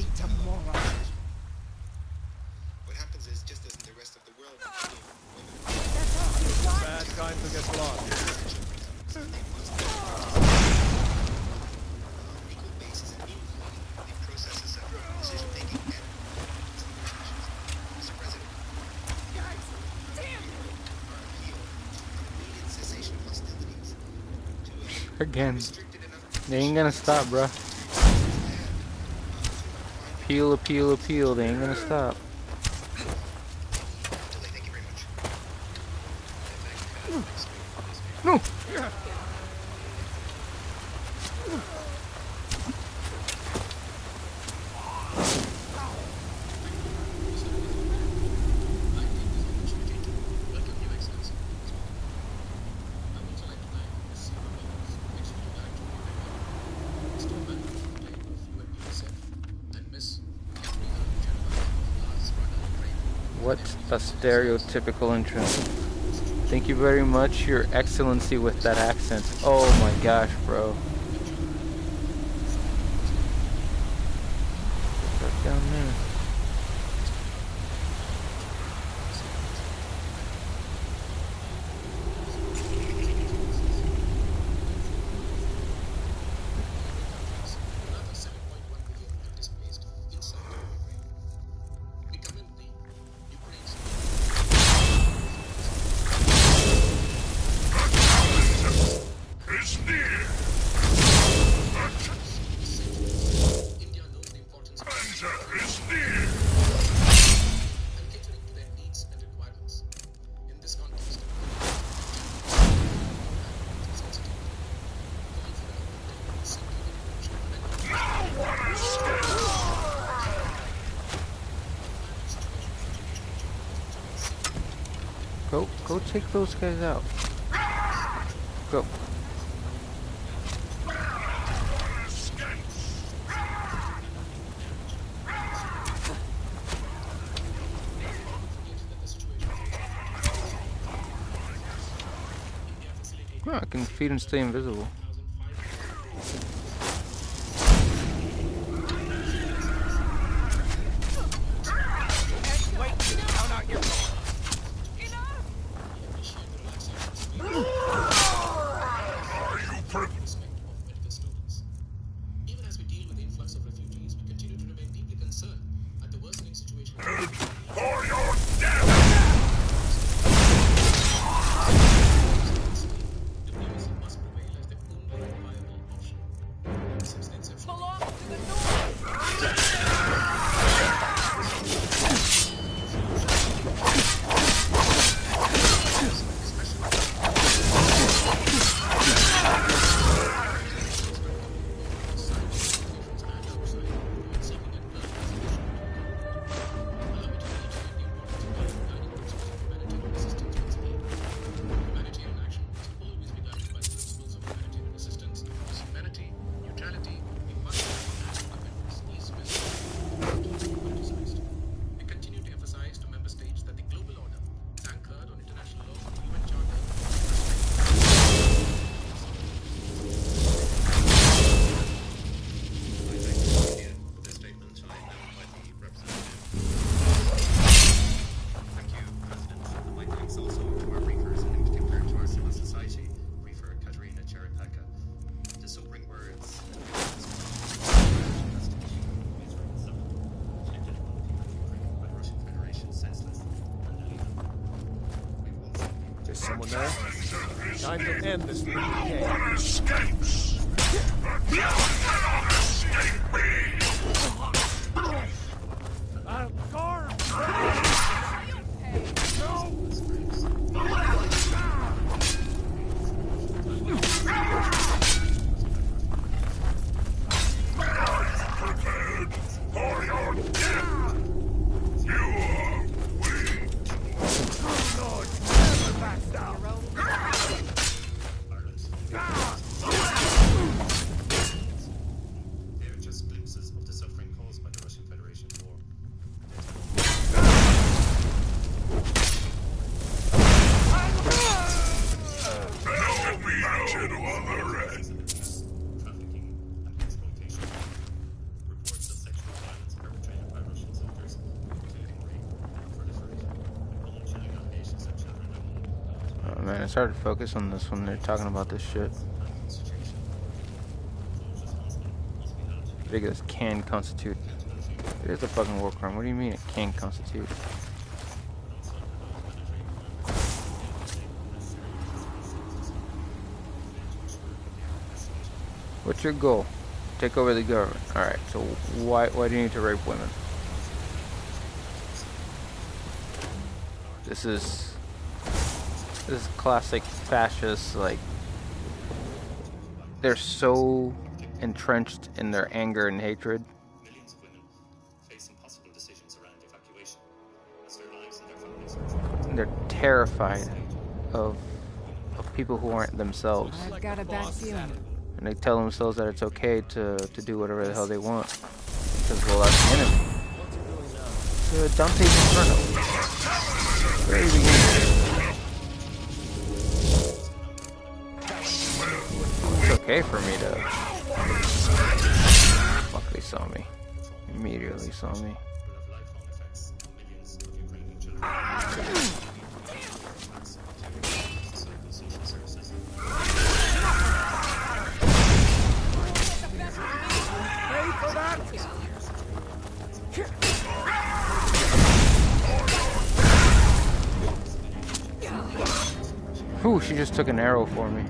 J: see tomorrow.
E: What happens is, just as in the rest of the world,
H: Bad time to get lost.
E: equal basis and meaningful the processes of decision-making and Mr. President,
J: Guys, damn!
E: our appeal for immediate cessation of hostilities to
A: Again,
E: restricted enough
A: they ain't gonna stop, bro. Appeal, appeal, appeal. They ain't gonna stop.
E: Thank you very much.
A: No. What a stereotypical intro. Thank you very much, Your Excellency, with that accent. Oh my gosh, bro. Right down there. Go take those guys out. Go. Oh, I can feed and stay invisible.
H: Someone there? Time to end this little game.
F: Escapes! You cannot escape me! Prepared for your death! You are weak! Lord, never back down!
A: started to focus on this when they're talking about this shit. Ridiculous can constitute. It is a fucking war crime. What do you mean it can constitute? What's your goal? Take over the government. Alright, so why do you need to rape women? This is classic fascist, like, they're so entrenched in their anger and hatred.
E: Millions of women face impossible decisions around evacuation as their lives and their families are
A: They're terrified of people who aren't themselves.
J: I've got a bad feeling.
A: And they tell themselves that it's okay to do whatever the hell they want. Because, well, that's the enemy. Dante's Inferno. Very beginning. It's okay for me to... Fuck, they saw me. Immediately saw me. Ooh, she just took an arrow for me.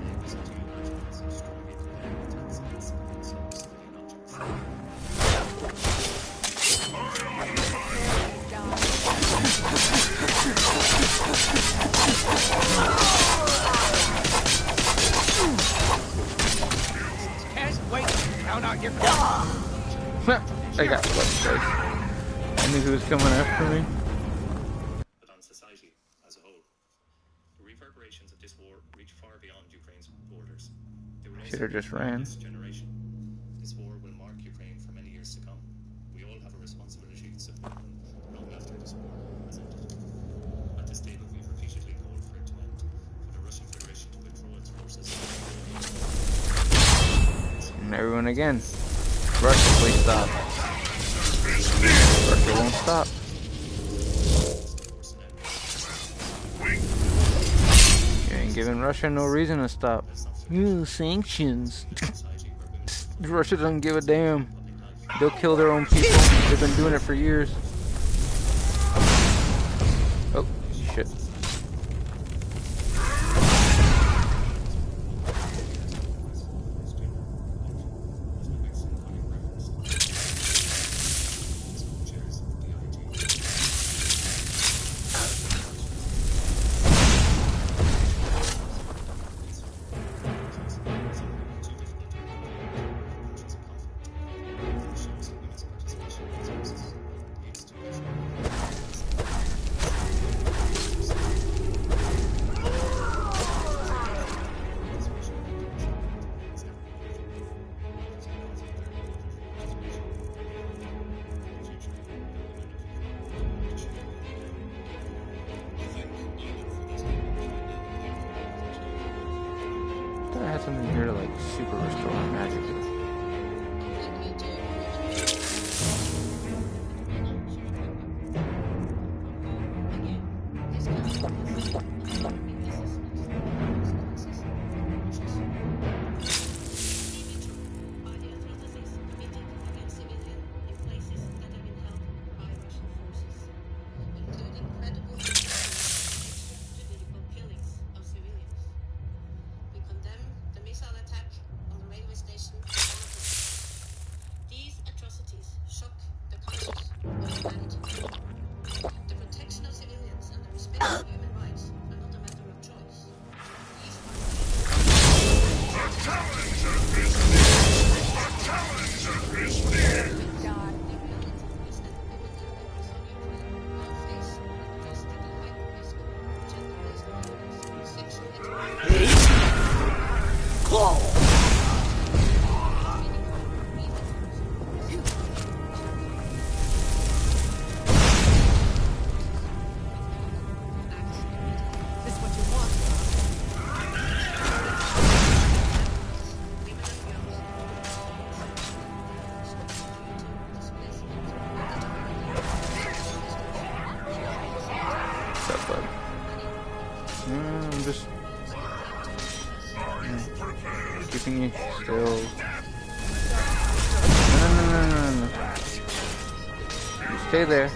N: Can't wait to count out your
A: I got flipped, guys. I knew he was coming after me.
E: but on society as a whole. The reverberations of this war reach far beyond Ukraine's borders. They will
A: Should have just ran.
E: this generation. This war will mark Ukraine for many years to come. We all have a responsibility to support them long after this war has ended. At this table, we've repeatedly called for it to end, for the Russian Federation to withdraw its forces.
A: And everyone again. Russia, please stop. Russia won't stop. You ain't giving Russia no reason to stop. Ooh, sanctions. Russia doesn't give a damn. They'll kill their own people. They've been doing it for years. Oh, shit. I had something here to like super restore my magic. Can you still... No. You stay there.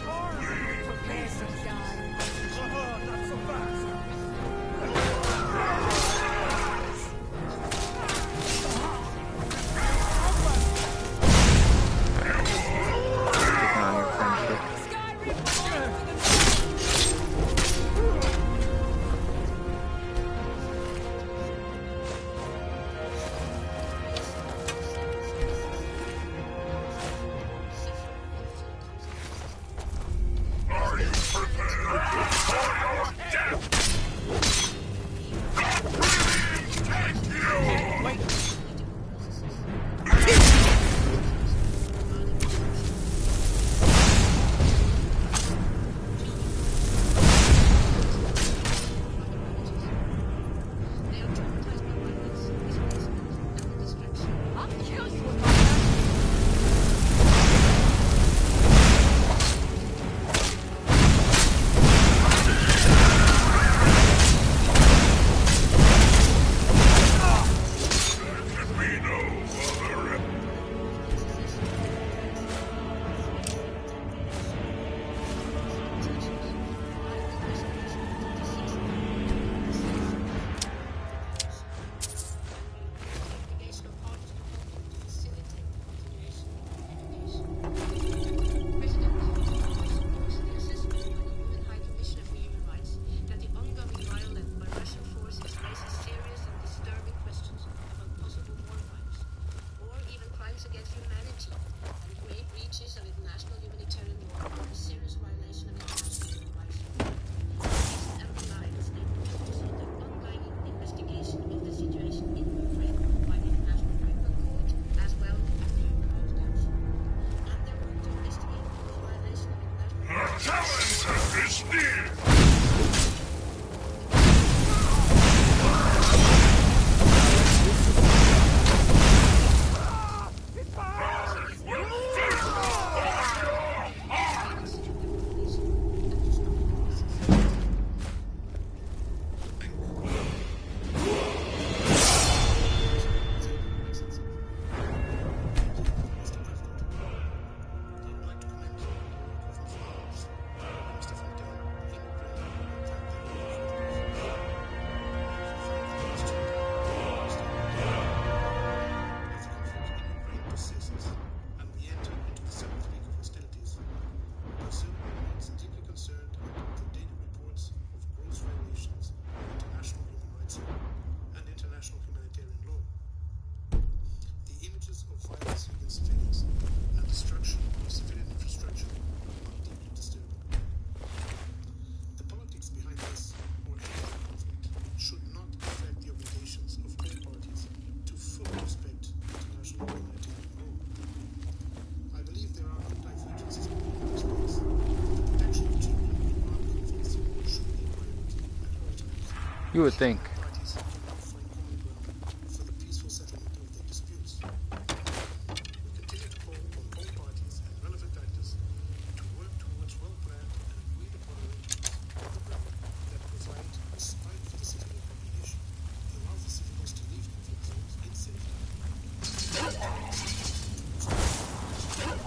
A: You would think.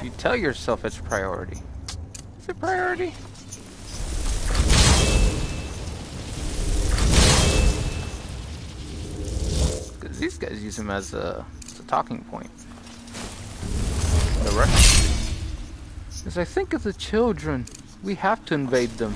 A: You tell yourself it's priority. Is it priority? Because these guys use him as a talking point. The rest. As I think of the children, we have to invade them.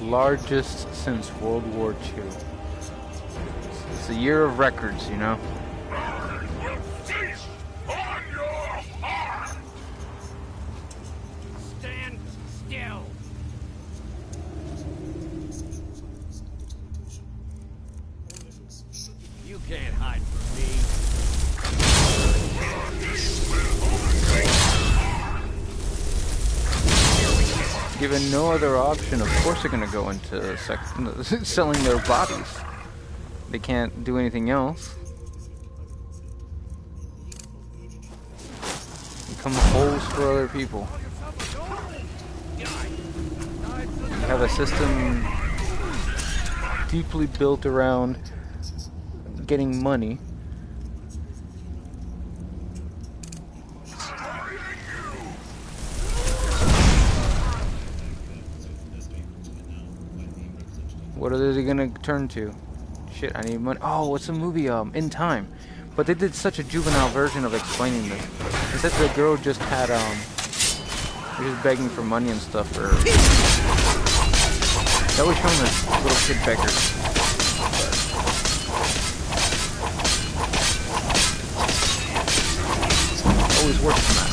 A: Largest since World War II. It's a year of records, you know?
N: Stand still. You can't hide from me.
A: Given no other option, of course they're gonna go into selling their bodies. They can't do anything else. Become holes for other people. You have a system deeply built around getting money. What are they gonna turn to? Shit, I need money. Oh, what's the movie? In Time. But they did such a juvenile version of explaining this. Instead, the girl just had she was begging for money and stuff. Or that was showing this little kid beggar. Always works for that.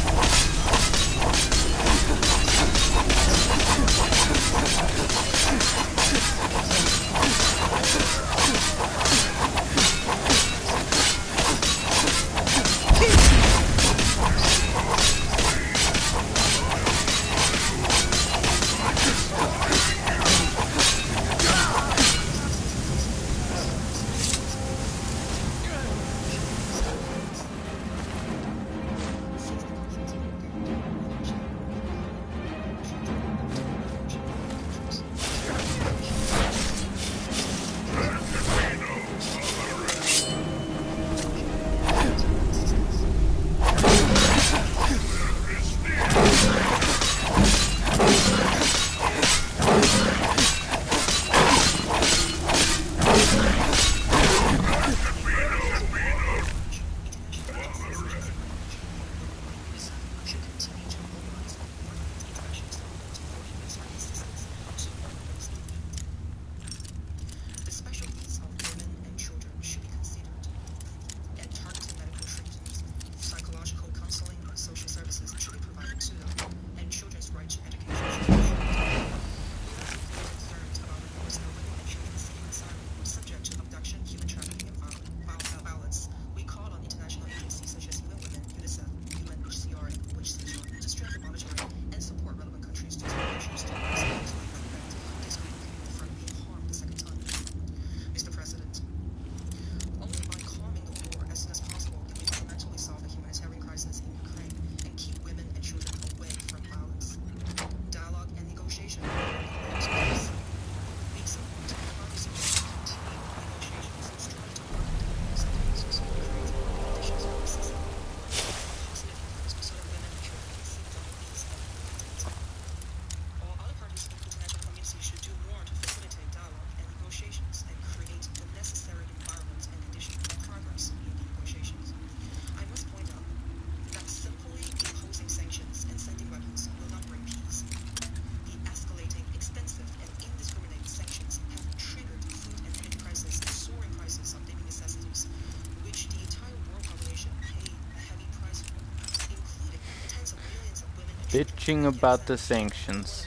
A: Bitching about the sanctions.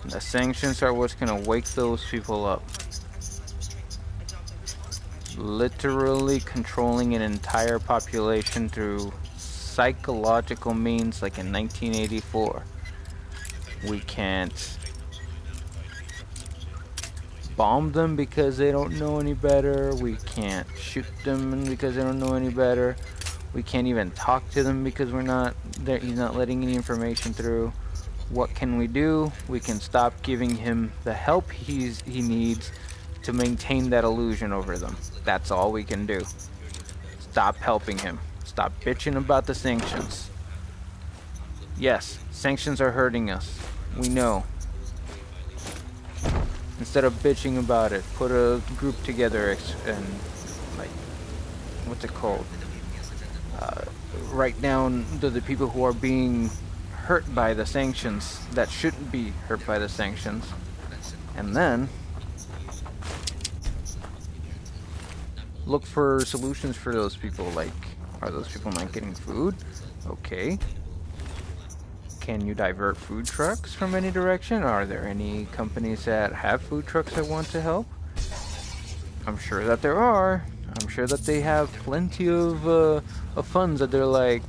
A: The sanctions are what's gonna wake those people up. Literally controlling an entire population through psychological means, like in 1984. We can't bomb them because they don't know any better. We can't shoot them because they don't know any better. We can't even talk to them because he's not letting any information through. What can we do? We can stop giving him the help he needs to maintain that illusion over them. That's all we can do. Stop helping him. Stop bitching about the sanctions. Yes, sanctions are hurting us. We know. Instead of bitching about it, put a group together and, like, what's it called? Write down the people who are being hurt by the sanctions that shouldn't be hurt by the sanctions. And then look for solutions for those people. Like, are those people not getting food? Okay. Can you divert food trucks from any direction? Are there any companies that have food trucks that want to help? I'm sure that there are. I'm sure that they have plenty of funds that they're like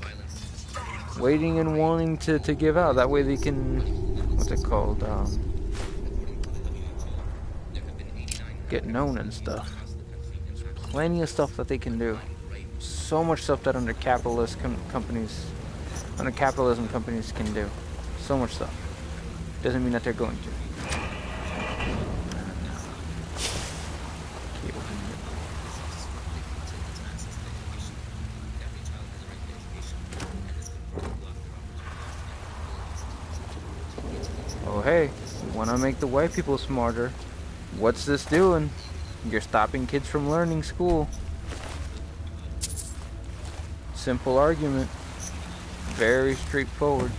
A: waiting and wanting to give out. That way they can, what's it called? Get known and stuff. There's plenty of stuff that they can do. So much stuff that under capitalist under capitalism companies can do. So much stuff. Doesn't mean that they're going to. Oh hey, you wanna make the white people smarter. What's this doing? You're stopping kids from learning school. Simple argument. Very straightforward.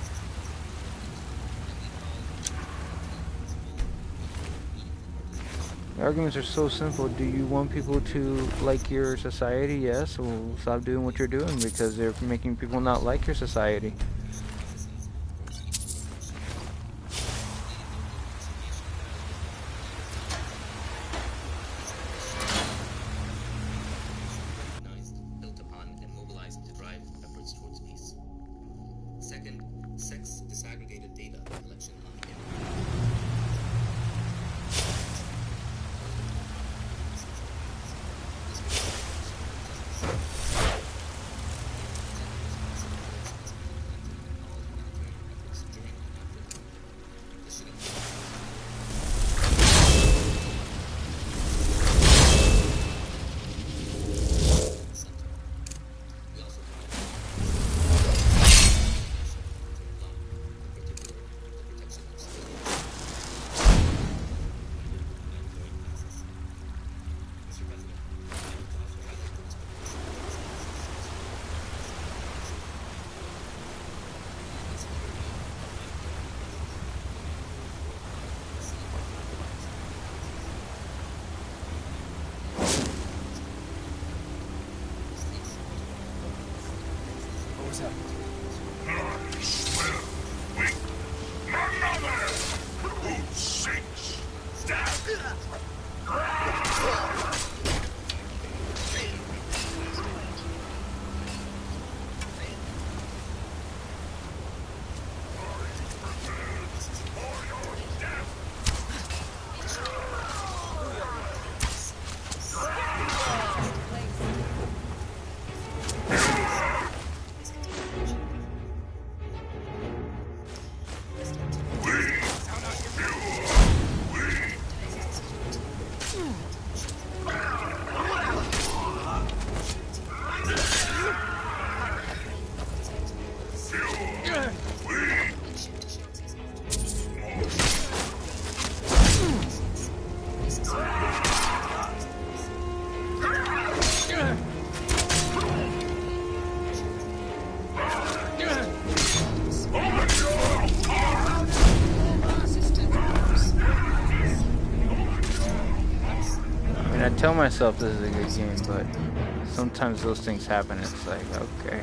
A: The arguments are so simple. Do you want people to like your society? Yes, well, stop doing what you're doing because they're making people not like your society. I tell myself this is a good game, but sometimes those things happen. It's like, okay.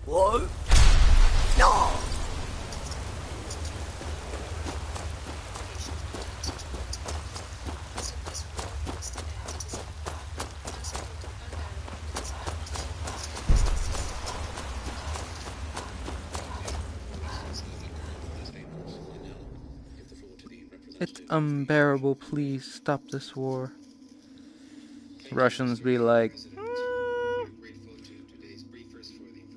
O: What? No!
A: It's unbearable, please stop this war. Russians be like,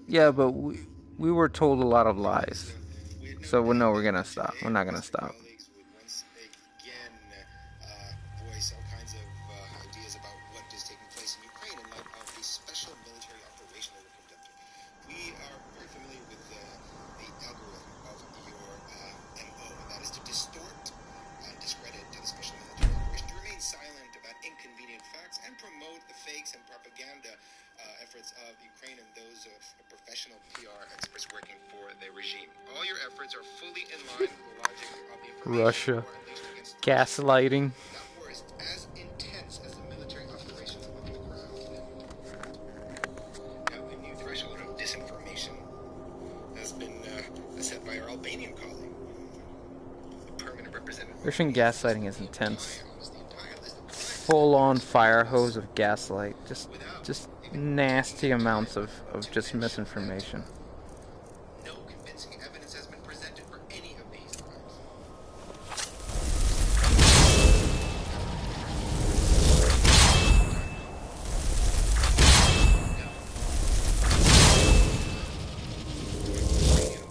A: yeah, but we were told a lot of lies. So we know we're gonna stop. We're not gonna stop.
E: Voice all kinds of ideas about what is taking place in Ukraine in light of the special military operation that we're conducting. We are very familiar with the algorithm of your MO, and that is to distort and discredit the special military operation, to remain silent about inconvenient facts, and promote the fakes and propaganda efforts of Ukraine and those of professional PR experts working for the regime. All your efforts are fully in line with the logic of the information.
A: Russia. Gaslighting.
E: That war is as intense as the military operations on the ground. Now, a new threshold of disinformation has been set by our Albanian colleague, the permanent representative.
A: Russian gaslighting is intense. Full-on fire hose of gaslight. Just nasty amounts of just misinformation.
E: No convincing evidence has been presented for any of these crimes.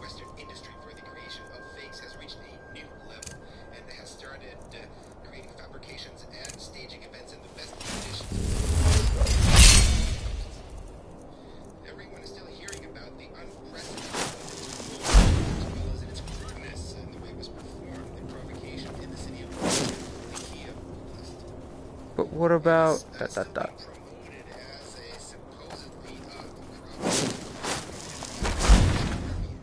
E: Western industry for the creation of fakes has reached a new level and has started creating fabrications and staging events in the best conditions. Everyone is still hearing about the unprecedented, as well as in its crudeness and the way it was performed, the provocation in the city of the Kiev Oblast.
A: But what about
E: In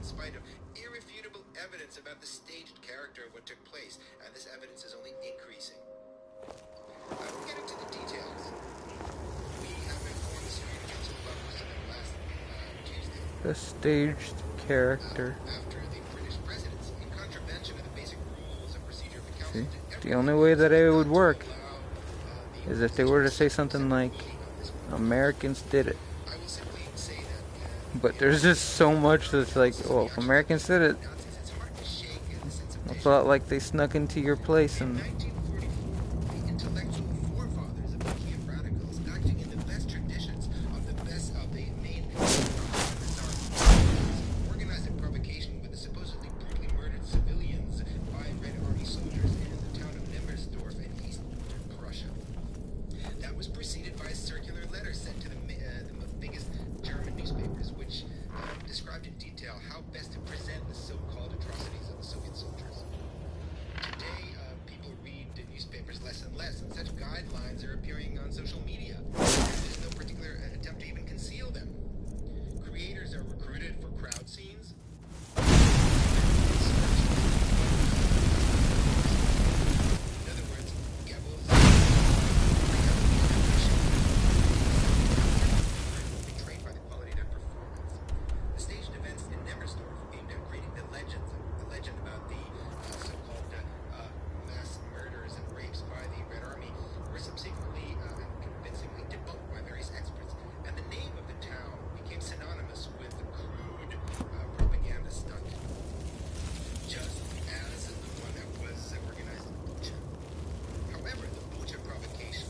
E: spite of irrefutable evidence about the staged character of what took place, and this evidence is only increasing. I will get into the details. We have informed the Security Council about what happened last Tuesday.
A: the staged character?
E: After the British presidency, in contravention of the basic rules and procedure of the council,
A: See? The only way that it would work is if they were to say something like, Americans did it.
E: I will simply say that
A: But there's just so much that's like, oh, if Americans did it, it's a lot like they snuck into your place and...
E: the intellectual forefathers of the Kiev radicals, acting in the best traditions of the main organized a provocation with the supposedly brutally murdered civilians by Red Army soldiers in the town of Nemmersdorf in eastern Prussia. That was preceded by a circular letter sent to the biggest German newspapers, which described in detail how best to present the so-called atrocities of the Soviet soldiers. Today, people read the newspapers less and less, and such guidelines are appearing on social media. There's no particular attempt to even conceal them. Creators are recruited for crowd scenes. In other words, betrayed by the quality of their performance. The staged events in Nemmersdorf aimed at creating the legend about the so-called mass murders and rapes by the Red Army were subsequently and convincingly debunked by various experts, and the name of the town became synonymous with the crude propaganda stunt, just as the one that was organized in Bucha. However, the Bucha provocation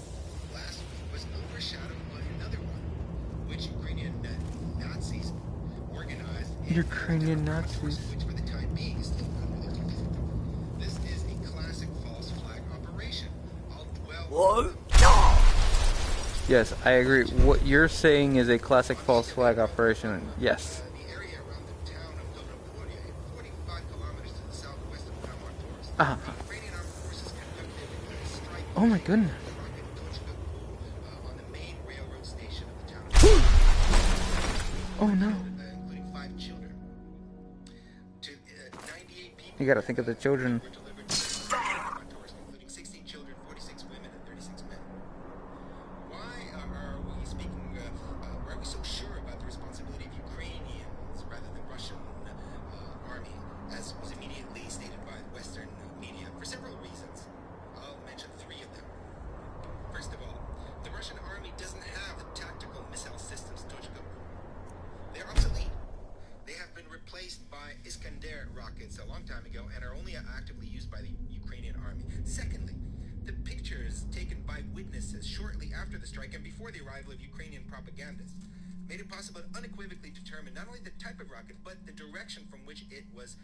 E: last week was overshadowed by another one, which Ukrainian Nazis organized.
A: Ukrainian Nazis.
E: Which for the time being is still under their control. This is a classic false flag operation. I'll dwell
O: What? No!
A: Yes, I agree. What you're saying is a classic false flag operation. Yes.
E: the area around the town of Dobropolia, 45 kilometers to the southwest of Kramatorsk.
A: Ah.
E: The Ukrainian armed forces conducted a strike
A: Oh my goodness.
E: on the main railroad station of the town.
A: Oh no.
E: Including 5 children. To 98 people.
A: You gotta think of the children.
E: Were delivered to Kramatorsk, including 16 children, 46 women, and 36 men. Why are we speaking? Why are we so sure about the responsibility of Ukrainians
P: after the strike and before the arrival of Ukrainian propagandists made it possible to unequivocally determine not only the type of rocket, but the direction from which it was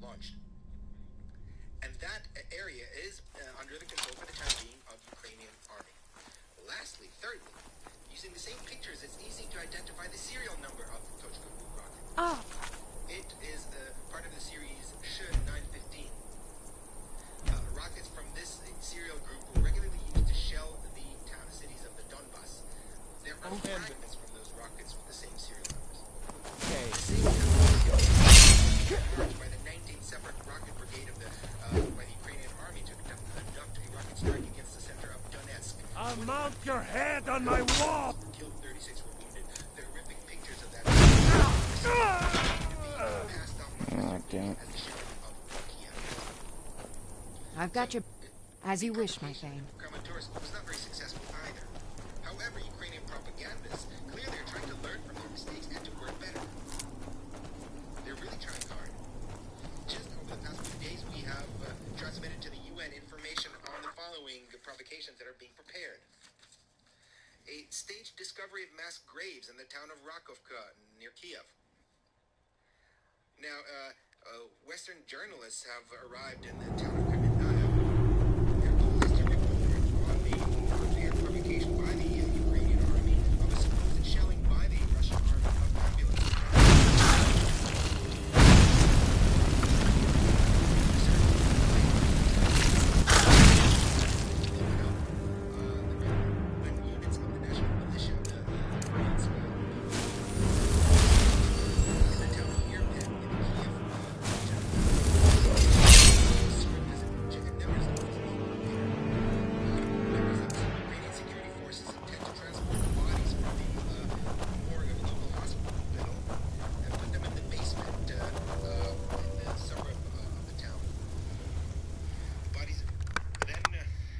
P: launched. And that area is under the control for the time being of Ukrainian army. Lastly, thirdly, using the same pictures, it's easy to identify the serial number of the Tochka group rocket. It is part of the series Sh-915. Rockets from this serial group were regularly used to shell the cities of the Donbass. There are fragments from those rockets with the same serial numbers.
N: Okay.
P: By the 19th Separate Rocket Brigade of by the Ukrainian army to conduct a rocket strike against the center of Donetsk.
H: I'll mount your head on my wall!
P: Killed, 36 were wounded. The horrific pictures of that passed off
A: damn it.
P: as the sheriff of Kiev.
I: I've got you as you wish, my Thane.
P: Kramatorsk was not very successful either. However, Ukrainian propagandists clearly are trying to learn from their mistakes and to work better. They're really trying hard. Just over the past few days, we have transmitted to the UN information on the following provocations that are being prepared. A staged discovery of mass graves in the town of Rakovka near Kiev. Now, Western journalists have arrived in the town of Kremenaya. Their goal is to report on the prepared provocation by the Ukrainian army of a supposed shelling by the Russian army of ambulances.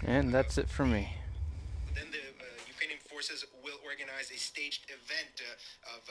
A: And that's it for me.
P: Then the Ukrainian forces will organize a staged event